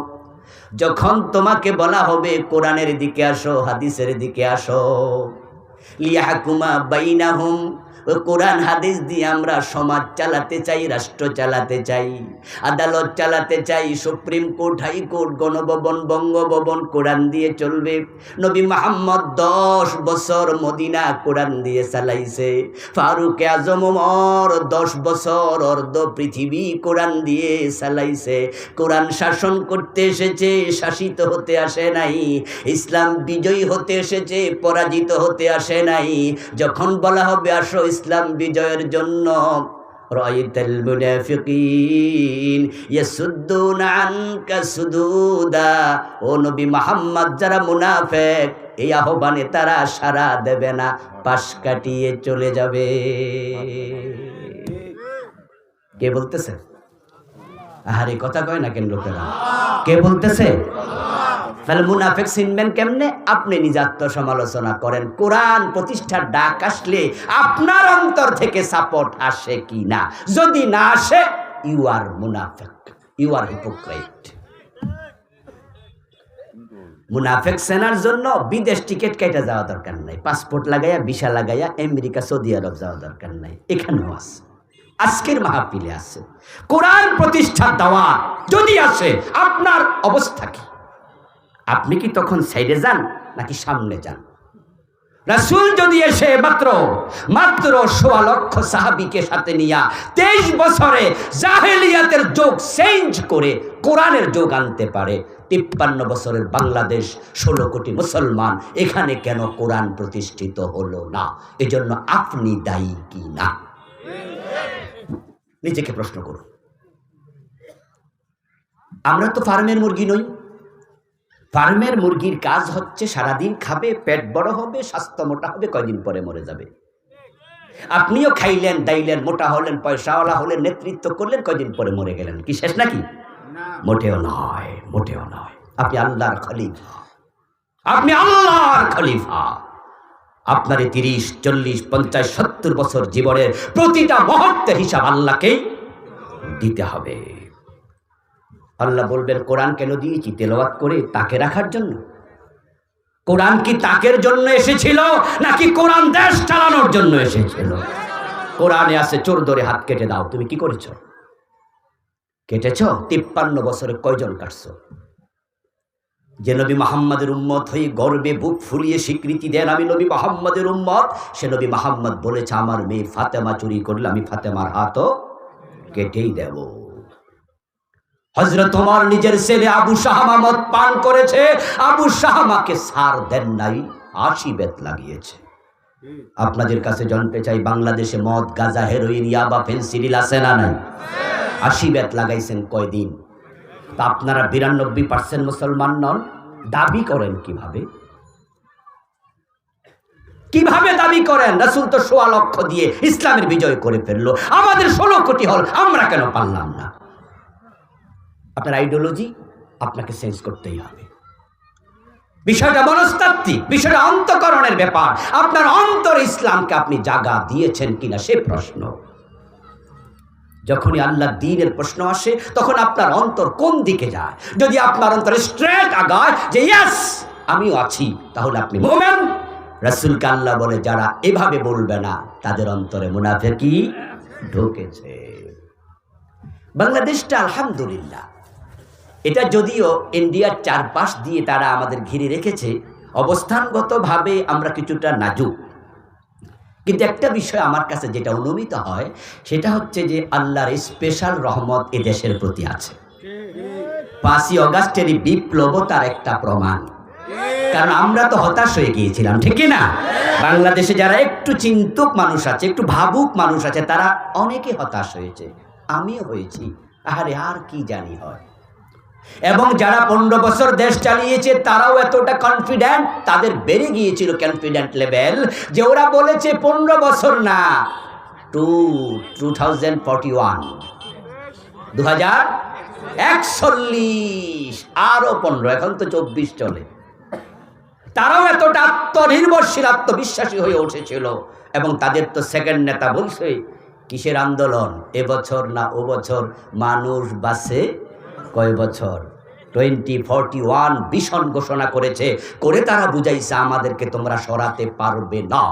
যখন তোমাকে বলা হবে কোরআনের দিকে আসো, হাদিসের দিকে আসো, লিয়াহকুমা বাইনাহুম, ও কোরআন হাদিস দিয়ে আমরা সমাজ চালাতে চাই, রাষ্ট্র চালাতে চাই, আদালত চালাতে চাই, supreme court, high court, Ganabhaban, Bangabhaban কোরআন দিয়ে চলবে। নবী মুহাম্মদ 10 বছর মদিনা কোরআন দিয়ে চালাইছে। ফারুক আজম ওমর 10 বছর অর্ধ পৃথিবী কোরআন দিয়ে চালাইছে। কোরআন শাসন করতে এসেছে, শাসিত হতে আসে নাই। ইসলাম বিজয়ী হতে এসেছে, পরাজিত হতে আসে নাই। যখন বলা হবে আসো ইসলাম বিজয়ের জন্য, রাআইতাল মুনাফিকিন ইয়াসুদ্দুনা আনকা সুদুদা, ও নবী মুহাম্মদ যারা মুনাফিক এই আহ্বানে তারা সাড়া দেবে না, পাশ কাটিয়ে চলে যাবে। কে বলতেছে? আরে কথা কয় না কেন লোকেরা? কে বলতেছে? তাহলে মুনাফিক চিনবেন কেমনে? আপনি নিজে আত্মসমালোচনা করেন। কোরআন প্রতিষ্ঠার ডাক আসলে আপনার অন্তর থেকে সাপোর্ট আসে কি না? যদি না আসে, ইউ আর মুনাফিক, ইউ আর হিপোক্রাইট। মুনাফিক সেনার জন্য বিদেশ টিকিট কেটে যাওয়া দরকার নাই, পাসপোর্ট লাগাইয়া ভিসা লাগাইয়া আমেরিকা সৌদি আরব যাওয়া দরকার নাই। এখানেও আছে, আজকের মাহফিলে আছে। কোরআন প্রতিষ্ঠার দাওয়াত যদি আসে, আপনার অবস্থা কি? আপনি কি তখন সাইডে যান নাকি সামনে যান? রাসূল যদি এসে মাত্র 1.25 লক্ষ সাহাবীকে সাথে নিয়া 23 বছরে জাহেলিয়াতের যোগ চেঞ্জ করে কোরআনের যোগ আনতে পারে, 53 বছরের বাংলাদেশ, 16 কোটি মুসলমান, এখানে কেন কোরআন প্রতিষ্ঠিত হলো না? এজন্য আপনি দায়ী কি না? নিজেকে প্রশ্ন করুন। আমরা তো ফার্মের মুরগি নই। ফার্মের মুরগির কাজ হচ্ছে সারাদিন খাবে, পেট বড় হবে, স্বাস্থ্য মোটা হবে, কয়দিন পরে মরে যাবে। আপনিও খাইলেন, দাইলেন, মোটা হলেন, পয়সাওয়ালা হলেন, নেতৃত্ব করলেন, কয়দিন পরে মরে গেলেন। কি শেষ নাকি? মোটেও নয়, মোটেও নয়। আপনি আল্লাহর খলিফা, আপনি আল্লাহর খলিফা। আপনারে 30, 40, 50, 70 বছর জীবনের প্রতিটা মুহূর্তের হিসাব আল্লাহকেই দিতে হবে। আল্লাহ বলবেন, কোরআন কেন দিয়েছি? তেলাওয়াত করে তাকে রাখার জন্য। কোরআন কি তাকের জন্য এসেছিল নাকি কোরআন দেশ চালানোর জন্য এসেছিল? কোরআনে আছে চোর ধরে হাত কেটে দাও। তুমি কি করেছ? কেটেছ? 53 বছরে কয়জন কাটছ? যে নবী মুহাম্মাদের উম্মত হয়ে গর্বে বুক ফুলিয়ে স্বীকৃতি দেন আমি নবী মুহাম্মাদের উম্মত, সে নবী মুহাম্মদ বলেছে আমার মেয়ে ফাতেমা চুরি করলে আমি ফাতেমার হাতও কেটেই দেব। হযরত ওমর নিজের ছেলে আবু শাহামা মদ পান করেছে, আবু শাহামাকে ছাড় দেন নাই, 80 বেত লাগিয়েছে। আপনাদের কাছে জানতে চাই, বাংলাদেশে মদ, গাঁজা, হেরোইন, ইয়াবা, ফেনসিডিল আছে না নাই? 80 বেত লাগাইছেন কয়দিন? তা আপনারা 92% মুসলমান নন, দাবি করেন কিভাবে? কিভাবে দাবি করেন? রাসূল তো 1.25 লক্ষ দিয়ে ইসলামের বিজয় করে ফেললো, আমাদের 16 কোটি হল, আমরা কেন পারলাম না? আপনার আইডিওলজি আপনাকে চেঞ্জ করতেই হবে। বিষয়টা মনস্তাত্ত্বিক, বিষয়টা অন্তঃকরণের ব্যাপার। আপনার অন্তর ইসলামকে আপনি জায়গা দিয়েছেন কিনা সে প্রশ্ন। যখনই আল্লাহ দ্বীনের প্রশ্ন আসে তখন আপনার অন্তর কোন দিকে যায়? যদি আপনার অন্তর স্ট্রেট আগায় যে ইয়েস আমিও আছি, তাহলে আপনি মুমিন। রাসূলকে আল্লাহ বলে যারা এভাবে বলবে না তাদের অন্তরে মুনাফিকি ঢুকেছে। বাংলাদেশটা আলহামদুলিল্লাহ, এটা যদিও ইন্ডিয়ার চারপাশ দিয়ে তারা আমাদের ঘিরে রেখেছে, অবস্থানগতভাবে আমরা কিছুটা নাজুক, কিন্তু একটা বিষয় আমার কাছে যেটা অনুমিত হয় সেটা হচ্ছে যে আল্লাহর স্পেশাল রহমত এ দেশের প্রতি আছে। 5ই অগাস্টের বিপ্লব তার একটা প্রমাণ, কারণ আমরা তো হতাশ হয়ে গিয়েছিলাম, ঠিক না? বাংলাদেশে যারা একটু চিন্তক মানুষ আছে, একটু ভাবুক মানুষ আছে, তারা অনেকে হতাশ হয়েছে, আমিও হয়েছি। আরে আর কি জানি হয়। এবং যারা 15 বছর দেশ চালিয়েছে তারাও এতটা কনফিডেন্ট, তাদের বেড়ে গিয়েছিল কনফিডেন্ট লেভেল, যে ওরা বলেছে 15 বছর না, 2041 আরো 15, এখন তো 24 চলে। তারাও এতটা আত্মনির্ভরশীল, আত্মবিশ্বাসী হয়ে উঠেছিল। এবং তাদের তো সেকেন্ড নেতা বলছে, কিসের আন্দোলন, এবছর না ও বছর, মানুষ বাঁচে কয় বছর, 2041 ভীষণ ঘোষণা করেছে, করে তারা বুঝাইছে আমাদেরকে তোমরা সরাতে পারবে না।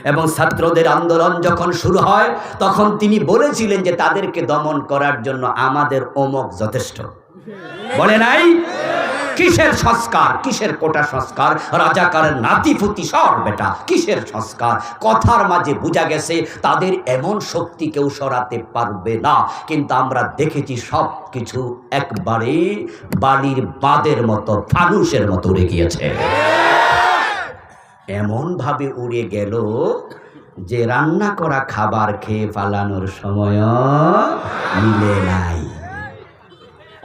এবং ছাত্রদের আন্দোলন যখন শুরু হয় তখন তিনি বলেছিলেন যে তাদেরকে দমন করার জন্য আমাদের অমক যথেষ্ট, বলে নাই? কিসের সংস্কার, কিসের কোটা সংস্কার, রাজাকারের নাতিপুতি সর বেটা, কিসের সংস্কার? কথার মাঝে বোঝা গেছে তাদের এমন শক্তি কেউ সরাতে পারবে না। কিন্তু আমরা দেখেছি সব কিছু একবারে বালির বাঁধের মতো, ফানুসের মতো উড়ে গিয়েছে। এমন ভাবে উড়ে গেল যে রান্না করা খাবার খেয়ে পালানোর সময় মিলে নাই।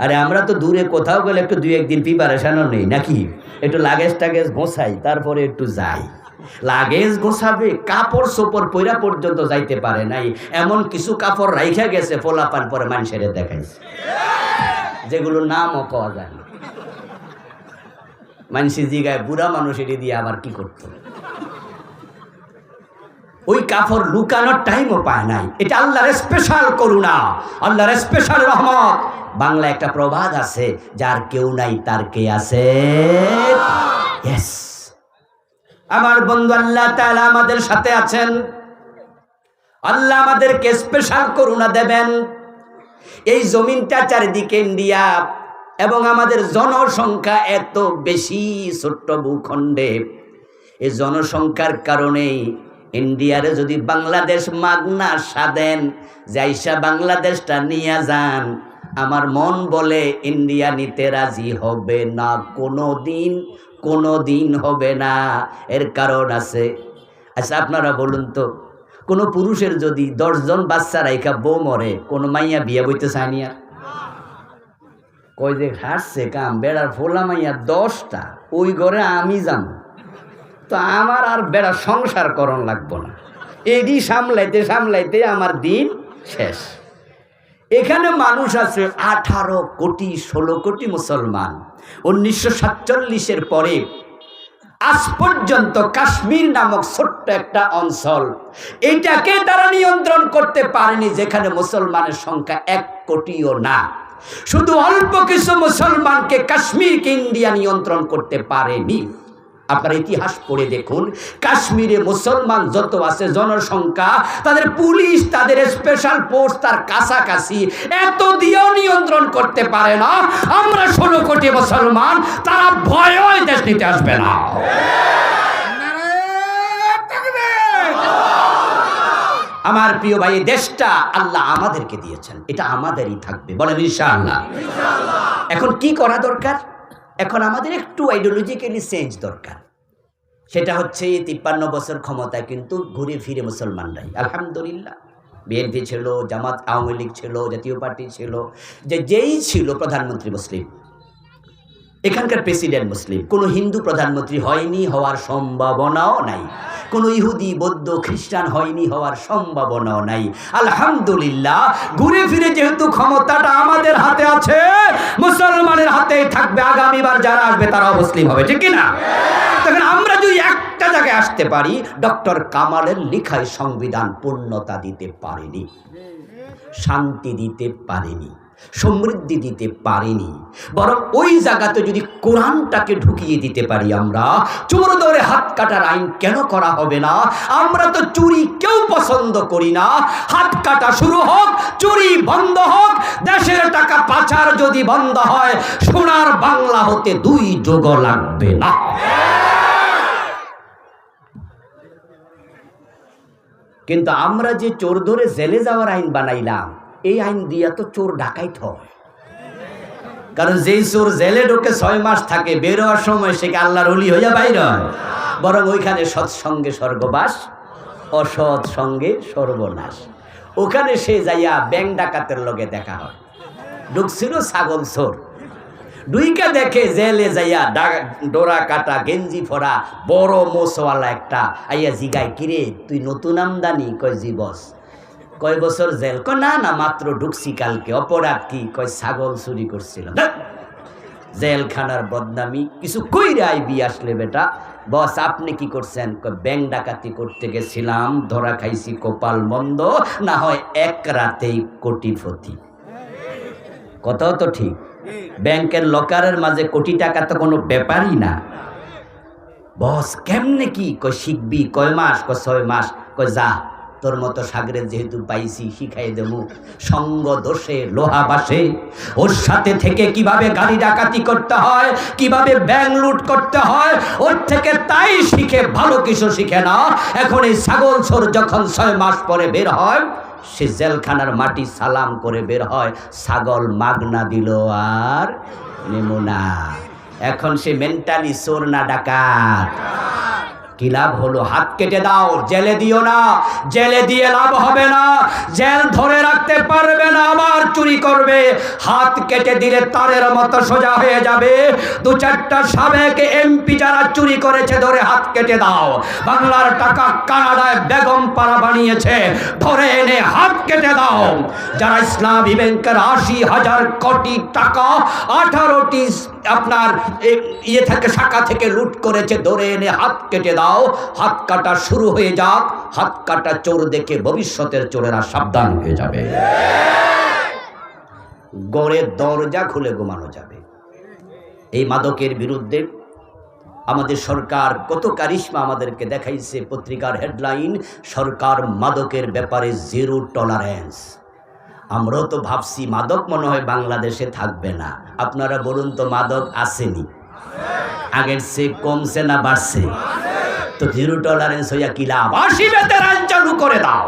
আরে আমরা তো দূরে কোথাও গেলে একটু 2-1 দিন প্রিপারেশনও নেই নাকি, একটু লাগেজ টাগেজ গোছাই, তারপরে একটু যাই। লাগেজ গোছাবে, কাপড় সোপড় পইরা পর্যন্ত যাইতে পারে নাই, এমন কিছু কাপড় রাইখা গেছে ফোলাপান পরে মানুষের দেখাইছে, যেগুলো নামও পাওয়া যায় না। মানুষের জিগায় বুড়া মানুষের দিয়ে আবার কি করতো, ওই কাপড় লুকানোর টাইমও পায় নাই। এটা আল্লাহর স্পেশাল করুণা, আল্লাহর স্পেশাল রহমত। বাংলা একটা প্রবাদ আছে, যার কেউ নাই তার কে আছে। ইয়েস, আমার বন্ধু আল্লাহ তাআলা আমাদের সাথে আছেন, আল্লাহ আমাদেরকে স্পেশাল করুণা দেবেন। এই জমিনটা চারিদিকে ইন্ডিয়া, এবং আমাদের জনসংখ্যা এত বেশি ছোট্ট ভূখণ্ডে, এই জনসংখ্যার কারণেই ইন্ডিয়ারে যদি বাংলাদেশ মাগনা সাদেন, যাইসা বাংলাদেশটা নিয়ে যান, আমার মন বলে ইন্ডিয়া নিতে রাজি হবে না, কোনো দিন হবে না। এর কারণ আছে। আচ্ছা আপনারা বলুন তো, কোনো পুরুষের যদি 10 জন বাচ্চা রাইখা বউ মরে, কোনো মাইয়া বিয়ে বইতে চায়নি? আর কই যে হাসছে কাম, বেড়ার ফোলা মাইয়া 10টা, ওই ঘরে আমি যাবো, তো আমার আর বেড়া সংসার করণ লাগবো না, এডি সামলাইতে সামলাইতে আমার দিন শেষ। এখানে মানুষ আছে 18 কোটি 16 কোটি মুসলমান। 1947-এর পরে আজ পর্যন্ত কাশ্মীর নামক ছোট্ট একটা অঞ্চল, এটাকে তারা নিয়ন্ত্রণ করতে পারেনি, যেখানে মুসলমানের সংখ্যা 1 কোটিও না। শুধু অল্প কিছু মুসলমানকে কাশ্মীরকে ইন্ডিয়া নিয়ন্ত্রণ করতে পারেনি। আপনার ইতিহাস পড়ে দেখুন, কাশ্মীরে মুসলমান যত আছে জনসংখ্যা, তাদের পুলিশ, তাদের স্পেশাল ফোর্স তার কাছাকাছি, এত দিয়েও নিয়ন্ত্রণ করতে পারে না। আমরা 16 কোটি মুসলমান, তারা ভয়ে দেশ নিতে আসবে না। আমার প্রিয় ভাই, দেশটা আল্লাহ আমাদেরকে দিয়েছেন, এটা আমাদেরই থাকবে, বলেন ইনশাআল্লাহ। এখন কি করা দরকার? এখন আমাদের একটু আইডিওলজিক্যালি চেঞ্জ দরকার। সেটা হচ্ছে 53 বছর ক্ষমতায় কিন্তু ঘুরে ফিরে মুসলমানরাই, আলহামদুলিল্লাহ, বিএনপি ছিল, জামাত, আওয়ামী লীগ ছিল, জাতীয় পার্টি ছিল, যেই ছিল প্রধানমন্ত্রী মুসলিম, এখানকার প্রেসিডেন্ট মুসলিম, কোনো হিন্দু প্রধানমন্ত্রী হয়নি, হওয়ার সম্ভাবনাও নাই, কোনো ইহুদি, বৌদ্ধ, খ্রিস্টান হয়নি, হওয়ার সম্ভাবনাও নাই। আলহামদুলিল্লাহ, ঘুরে ফিরে যেহেতু ক্ষমতাটা আমাদের হাতে আছে, মুসলমানের হাতেই থাকবে। আগামীবার যারা আসবে তারাও মুসলিম হবে, ঠিক কিনা? তখন আমরা যদি একটা জায়গায় আসতে পারি, ডক্টর কামালের লেখায় সংবিধান পূর্ণতা দিতে পারেনি, শান্তি দিতে পারেনি। সমৃদ্ধি দিতে পারিনি, বরং ওই জায়গাতে যদি কোরআনটাকে ঢুকিয়ে দিতে পারি আমরা, চোর ধরে হাত কাটার আইন কেন করা হবে না? আমরা তো চুরি কেউ পছন্দ করি না, হাত কাটা শুরু হোক, চুরি বন্ধ হোক, দেশের টাকা পাচার যদি বন্ধ হয়, সোনার বাংলা হতে 2 যুগ লাগবে না। কিন্তু আমরা যে চোর ধরে জেলে যাওয়ার আইন বানাইলাম, এই আইন দিয়া তো চোর ডাকাইত হয়। কারণ যেই চোর জেলে ঢোকে 6 মাস থাকে, বের হওয়ার সময় সে আল্লাহর ওলি হইয়া বাইর হয়। বরং ওইখানে সৎসঙ্গে স্বর্গবাস, অসৎ সঙ্গে সর্বনাশ। ওখানে সে যাইয়া ব্যাংক ডাকাতের লগে দেখা হয়। ঢুকছিল ছাগল চোর, ডুইকা দেখে জেলে যাইয়া ডোরা কাটা গেঞ্জি ফরা বড় মোসওয়ালা একটা আইয়া জিগায়, কিরে তুই নতুন আমদানি? কয় জি বস। কয় বছর জেল? কয় না না, মাত্র ঢুকছি কালকে। অপরাধ কি? কয় ছাগল চুরি করছিল। জেলখানার বদনামি কিছু কইরে আইবি আসলে বেটা। বস আপনি কি করছেন? কয় ব্যাংক ডাকাতি করতে গেছিলাম, ধরা খাইছি কপাল মন্দ, না হয় 1 রাতেই কোটিপতি। কথাও তো ঠিক। ব্যাংকের লকারের মাঝে কোটি টাকা তো কোনো ব্যাপারই না। বস কেমনে কি? কয় শিখবি। কয় মাস? কয় 6 মাস। কয় যা, তোর মতো সাগরে যেহেতু পাইছি শিখাই দেবো। সঙ্গ দোষে লোহা বাসে, ওর সাথে থেকে কিভাবে গাড়ি ডাকাতি করতে হয়, কিভাবে ব্যাংক লুট করতে হয়, ওর থেকে তাই শিখে, ভালো কিছু শিখে না। এখন এই ছাগল চোর যখন 6 মাস পরে বের হয়, সে জেলখানার মাটি সালাম করে বের হয়। ছাগল মাগনা দিল আর নেমুনা। এখন সে মেন্টালি চোর না ডাকাত? কি লাভ হলো? হাত কেটে দাও, জেলে দিও না। জেলে দিয়ে লাভ হবে না, জেল ধরে রাখতে পারবে না, আবার চুরি করবে। হাত কেটে দিলে তারের মতো সোজা হয়ে যাবে। 2-4টা সাবেক এমপি যারা চুরি করেছে ধরে হাত কেটে দাও। বাংলার টাকা কানাডায় বেগম পাড়া বানিয়েছে, ধরে এনে হাত কেটে দাও। যারা ইসলামী ব্যাংকের 80,000 কোটি টাকা 18টি আপনার ইয়ে থেকে শাখা থেকে লুট করেছে, ধরে এনে হাত কেটে দাও। হাত কাটা শুরু হয়ে যাক। হাত কাটা চোর দেখে ভবিষ্যতের চোরেরা সাবধান হয়ে যাবে। গড়ের দরজা খুলে ঘুমানো যাবে। এই মাদকের বিরুদ্ধে আমাদের সরকার কত কারিশমা আমাদেরকে দেখাইছে। পত্রিকার হেডলাইন, সরকার মাদকের ব্যাপারে 0 টলারেন্স। আমরাও তো ভাবছি মাদক মনে হয় বাংলাদেশে থাকবে না। আপনারা বলুন তো, মাদক আসেনি? আগের চেয়ে কমছে না বাড়ছে? তো 0 টলারেন্স হইয়া কি লাভ? 80 বেতের আইন চালু করে দাও।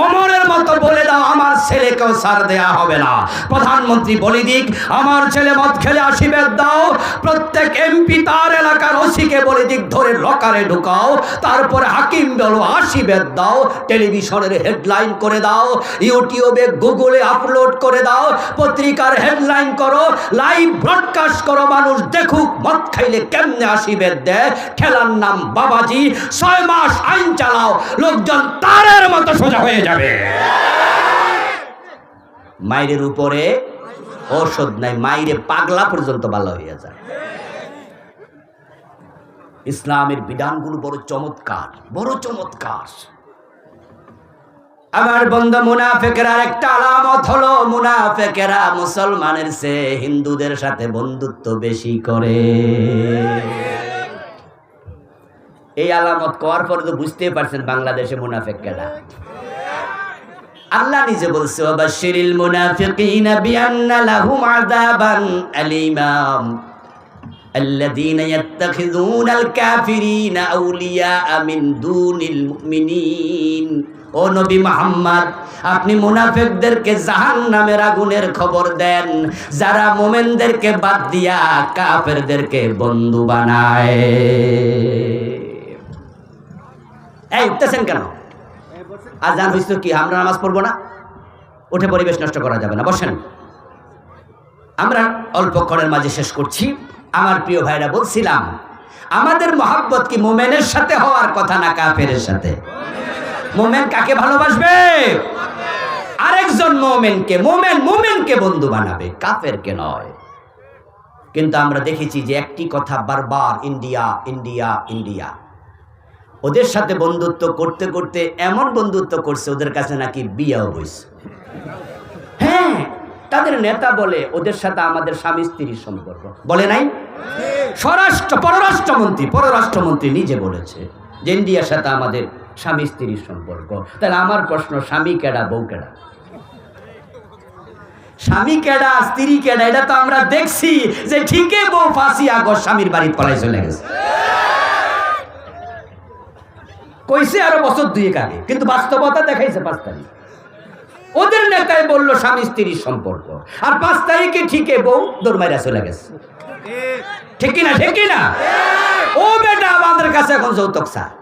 ওমরের মতো বলে দাও, আমার ছেলেকেও ছাড় দেয়া হবে না। প্রধানমন্ত্রী বলে দিক, আমার ছেলে মদ খেলে 80 বেত দাও। প্রত্যেক এমপি তার এলাকার ওসিকে বলে দিক, ধরে লকারে ঢুকাও। তারপরে হাকিম বলো 80 বেত দাও। টেলিভিশনের হেডলাইন করে দাও, ইউটিউবে গুগলে আপলোড করে দাও, পত্রিকার হেডলাইন করো, লাইভ ব্রডকাস্ট করো, মানুষ দেখুক মদ খাইলে কেমনে 80 বেত দেয়। খেলার নাম বাবাজি। 6 মাস আইন চালাও, লোকজন তারের মতো সোজা হয়ে যাবে। মায়ের উপরে ঔষধ নাই, মায়ের পাগলা পর্যন্ত ভালো হয়ে যায়। ইসলামের বিধানগুলো বড় চমৎকার, বড় চমৎকার। আমার বন্ধু, মুনাফিকের আরেকটা আলামত হলো, মুনাফিকেরা মুসলমানের চেয়ে হিন্দুদের সাথে বন্ধুত্ব বেশি করে। এই আলামত করার পরে তো বুঝতেই পারছেন বাংলাদেশে মুনাফিক কেডা। আল্লাহ নিজে বলছে, ওয়াবাশশিরিল মুনাফিকিনা বিআন্না লাহুম আযাবান আলীমা আল্লাযীনা ইয়াত্তাখিযুনাল কাফিরিনা আউলিয়া মিন দুনিল মুমিনিন। ও নবী মুহাম্মদ, আপনি মুনাফিকদেরকে জাহান্নামের আগুনের খবর দেন, যারা মুমিনদেরকে বাদ দিয়া কাফেরদেরকে বন্ধু বানায়। এই উঠতেছেন কেন? আজান হইছে কি? আমরা নামাজ পড়বো না? উঠে পরিবেশ নষ্ট করা যাবে না, বসেন। আমরা অল্পক্ষণের মাঝে শেষ করছি। আমার প্রিয় ভাইরা, বলছিলাম আমাদের মহব্বত কি মোমেনের সাথে হওয়ার কথা না কাফেরের সাথে? মোমেন কাকে ভালোবাসবে? আরেকজন মোমেনকে, মোমেনকে বন্ধু বানাবে, কাফেরকে নয়। কিন্তু আমরা দেখেছি যে একটি কথা বারবার, ইন্ডিয়া ইন্ডিয়া ইন্ডিয়া। ওদের সাথে বন্ধুত্ব করতে করতে এমন বন্ধুত্ব করছে, ওদের কাছে নাকি বিয়েও হইছে। হ্যাঁ, তাদের নেতা বলে ওদের সাথে আমাদের স্বামী স্ত্রীর সম্পর্ক, বলে নাই? পররাষ্ট্রমন্ত্রী নিজে বলেছে যে ইন্ডিয়ার সাথে আমাদের স্বামী স্ত্রীর সম্পর্ক। তাহলে আমার প্রশ্ন, স্বামী কেডা বউ কেডা? স্বামী কেডা স্ত্রী কেডা এটা তো আমরা দেখছি যে ঠিকই বউ 5ই আগস্ট স্বামীর বাড়ি পলাই চলে গেছে, কইছে আরো বছর 2 আগে, কিন্তু বাস্তবতা দেখাইছে 5 তারিখ। ওদের নেতাই বললো স্বামী স্ত্রীর সম্পর্ক, আর 5 তারিখে ঠিকই বউ দৌড়মাইরা চলে গেছে। ঠিক কিনা? ঠিক কিনা? ও বেটা আমাদের কাছে এখন যৌতুক চায়।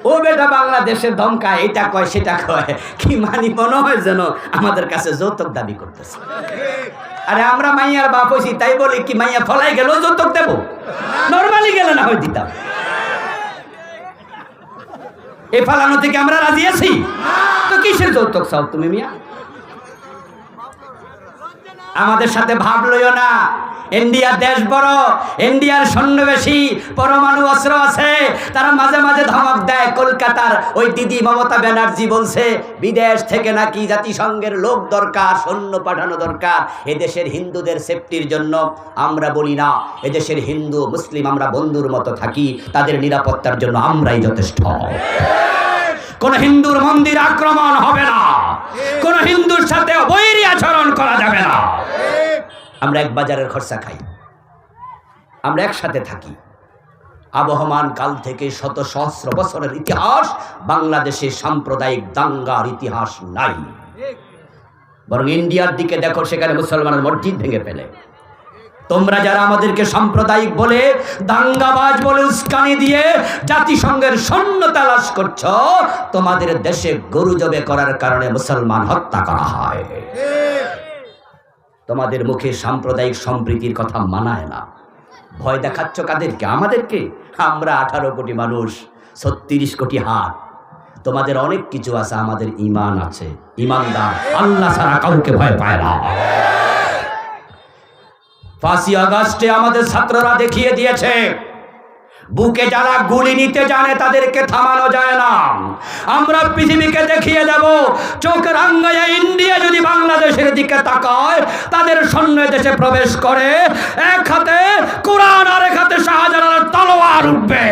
ও বেটা বাংলাদেশের ধমকায়, এটা কয় সেটা কয়, কি মানি মনে হয় যেন আমাদের কাছে যৌতুক দাবি করতেছে। আরে আমরা মাইয়ার বাপ হইছি তাই বলি কি মাইয়া ফলাই গেল যৌতুক দেবো? নরমালি গেলে না হয় দিতাম। এই ফালানো থেকে আমরা রাজি আছি তো কিসের যৌতুক চাও তুমি মিয়া? আমাদের সাথে ভাব লইও না। ইন্ডিয়া দেশ বড়, ইন্ডিয়ার সৈন্য বেশি, পরমাণু অস্ত্র আছে। তারা মাঝে মাঝে ধমক দেয়। কলকাতার ওই দিদি মমতা ব্যানার্জি বলছে বিদেশ থেকে নাকি জাতিসংঘের লোক দরকার, সৈন্য পাঠানো দরকার এদেশের হিন্দুদের সেফটির জন্য। আমরা বলি না, এদেশের হিন্দু মুসলিম আমরা বন্ধুর মতো থাকি, তাদের নিরাপত্তার জন্য আমরাই যথেষ্ট। কোন হিন্দুর মন্দির আক্রমণ হবে না, কোন হিন্দুর সাথে বৈরী আচরণ করা যাবে না। আমরা এক বাজারের খরচা খাই, আমরা একসাথে থাকি। আবহমান কাল থেকে শত সহস্র বছরের ইতিহাস, বাংলাদেশে সাম্প্রদায়িক দাঙ্গার ইতিহাস নাই। বরং ইন্ডিয়ার দিকে দেখো, সেখানে মুসলমানের মসজিদ ভেঙে ফেলে। তোমরা যারা আমাদেরকে সাম্প্রদায়িক বলে, দাঙ্গাবাজ বলে উস্কানি দিয়ে জাতিসংঘের সৈন্য তালাশ করছ, তোমাদের দেশে গরু জবে করার কারণে মুসলমান হত্যা করা হয়। তোমাদের মুখে সাম্প্রদায়িক সম্প্রীতির কথা মানায় না। ভয় দেখাচ্ছ কাদেরকে? আমাদেরকে। আমরা 18 কোটি মানুষ, 36 কোটি হাত। তোমাদের অনেক কিছু আছে, আমাদের ঈমান আছে। ঈমানদার আল্লাহ ছাড়া কাউকে ভয় পায় না। 5ই আগস্টে আমাদের ছাত্ররা দেখিয়ে দিয়েছে, বুকে যারা গুলি নিতে জানে তাদেরকে থামানো যায় না। আমরা পৃথিবীকে দেখিয়ে দেব, চোখ রাঙ্গাইয়া ইন্ডিয়া যদি বাংলাদেশের দিকে তাকায়, তাদের সৈন্য দেশে প্রবেশ করে, এক হাতে কোরআন আর এক হাতে শাহজালালের তলোয়ার উঠবে।